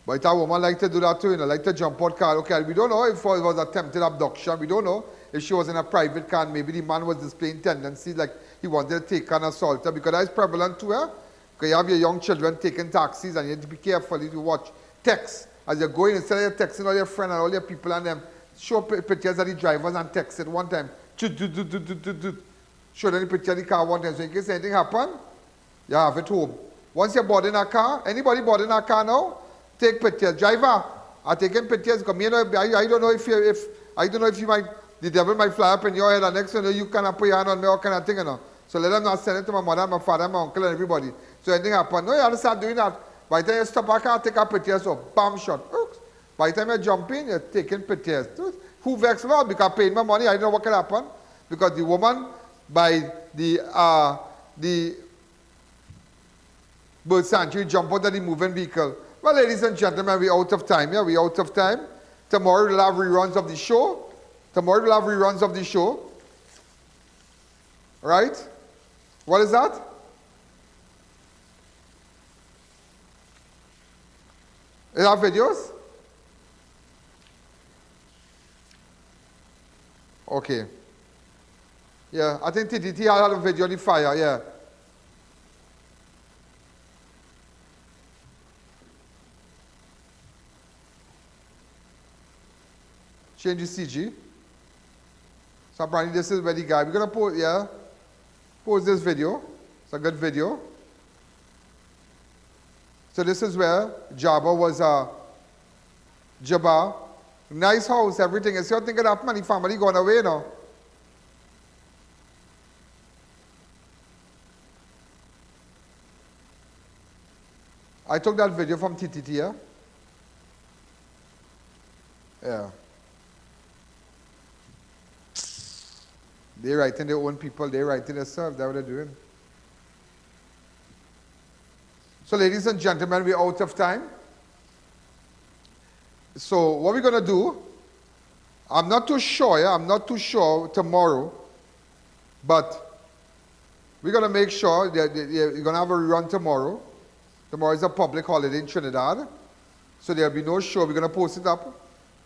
But a woman like to do that too, like to jump out car. Okay, we don't know if it was attempted abduction. We don't know if she was in a private car. Maybe the man was displaying tendencies like he wanted to take an assaulter, because that is prevalent too. Because you have your young children taking taxis and you have to be careful if you watch text. As you're going, instead of texting all your friends and all your people and them, show pictures of the drivers and text it one time. Show them the picture of the car one time. So in case anything happen, you have it home. Once you're boarding a car, anybody boarding a car now, take pictures. Driver, are taking pictures. Come here. I don't know if you might, the devil might fly up in your head, and next thing you cannot put your hand on me, all kind of thing, you know. So let them not send it to my mother, my father, my uncle, and everybody. So anything happen. No, you have to start doing that. By the time you stop a car, take a picture, so bam shot. Oops. By the time you jump in, you're taking pictures. Who vexed Lord? Because paying my money, I don't know what can happen. Because the woman by the bird sanctuary jump out of the moving vehicle. Well, ladies and gentlemen, we're out of time. Yeah, we're out of time. Tomorrow we'll have reruns of the show. Right? What is that? Is that videos? Okay. Yeah, I think TTT had a video on the fire, yeah. Change the CG. So apparently this is where the guy, we're going to post this video. It's a good video. So this is where Jabba was Jabba. Nice house, everything. Is you think of that money family going away now? I took that video from TTT, yeah? Yeah. They're writing their own people, they're writing themselves, that's what they're doing. So ladies and gentlemen, we're out of time. So what we're going to do, I'm not too sure tomorrow, but we're going to make sure that you're going to have a run tomorrow. Tomorrow is a public holiday in Trinidad, so there'll be no show. We're going to post it up,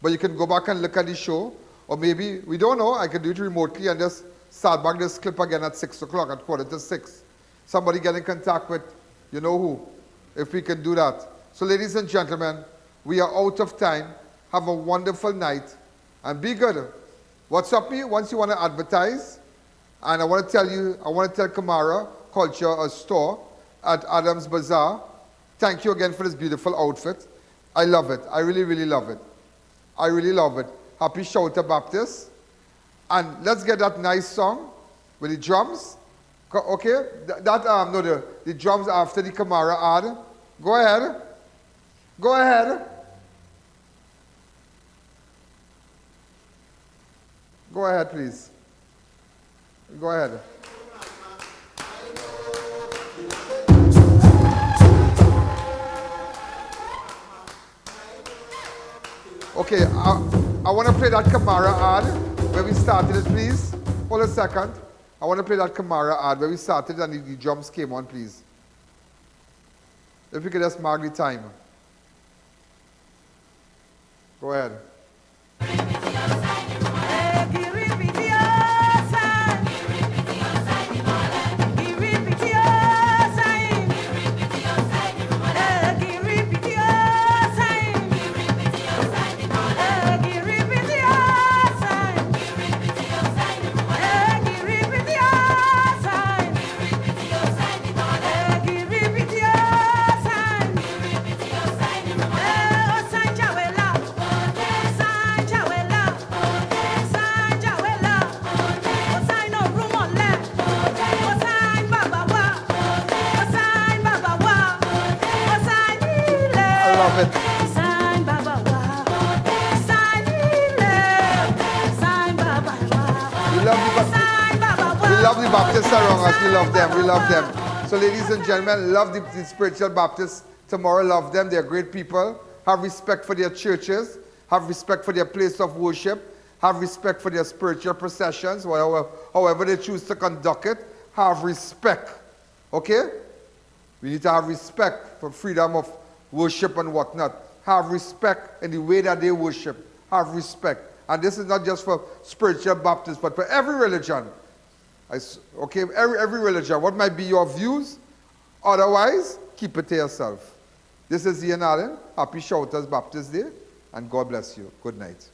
but you can go back and look at the show, or maybe, we don't know, I can do it remotely and just start back this clip again at 6 o'clock, at 5:45. Somebody get in contact with you know who, if we can do that. So ladies and gentlemen, we are out of time. Have a wonderful night and be good. What's up me once you want to advertise? And I want to tell Kamara Culture, a store at Adams Bazaar. Thank you again for this beautiful outfit. I love it. I really, really love it. I really love it. Happy Shouter Baptist. And let's get that nice song with the drums. Okay? The drums after the Kamara ad. Go ahead. Go ahead. Go ahead, please. Go ahead. Okay, I want to play that Kamara ad where we started it, please. Hold a second. I want to play that Kamara ad where we started and the drums came on, please. If we could just mark the time. Go ahead. We love them. We love them. So ladies and gentlemen, love the spiritual Baptists tomorrow. Love them. They're great people. Have respect for their churches. Have respect for their place of worship. Have respect for their spiritual processions, however they choose to conduct it. Have respect. Okay? We need to have respect for freedom of worship and whatnot. Have respect in the way that they worship. Have respect. And this is not just for spiritual Baptists, but for every religion. Okay, every religion. What might be your views? Otherwise, keep it to yourself. This is I.A.N. Happy Shouters Baptist Day, and God bless you. Good night.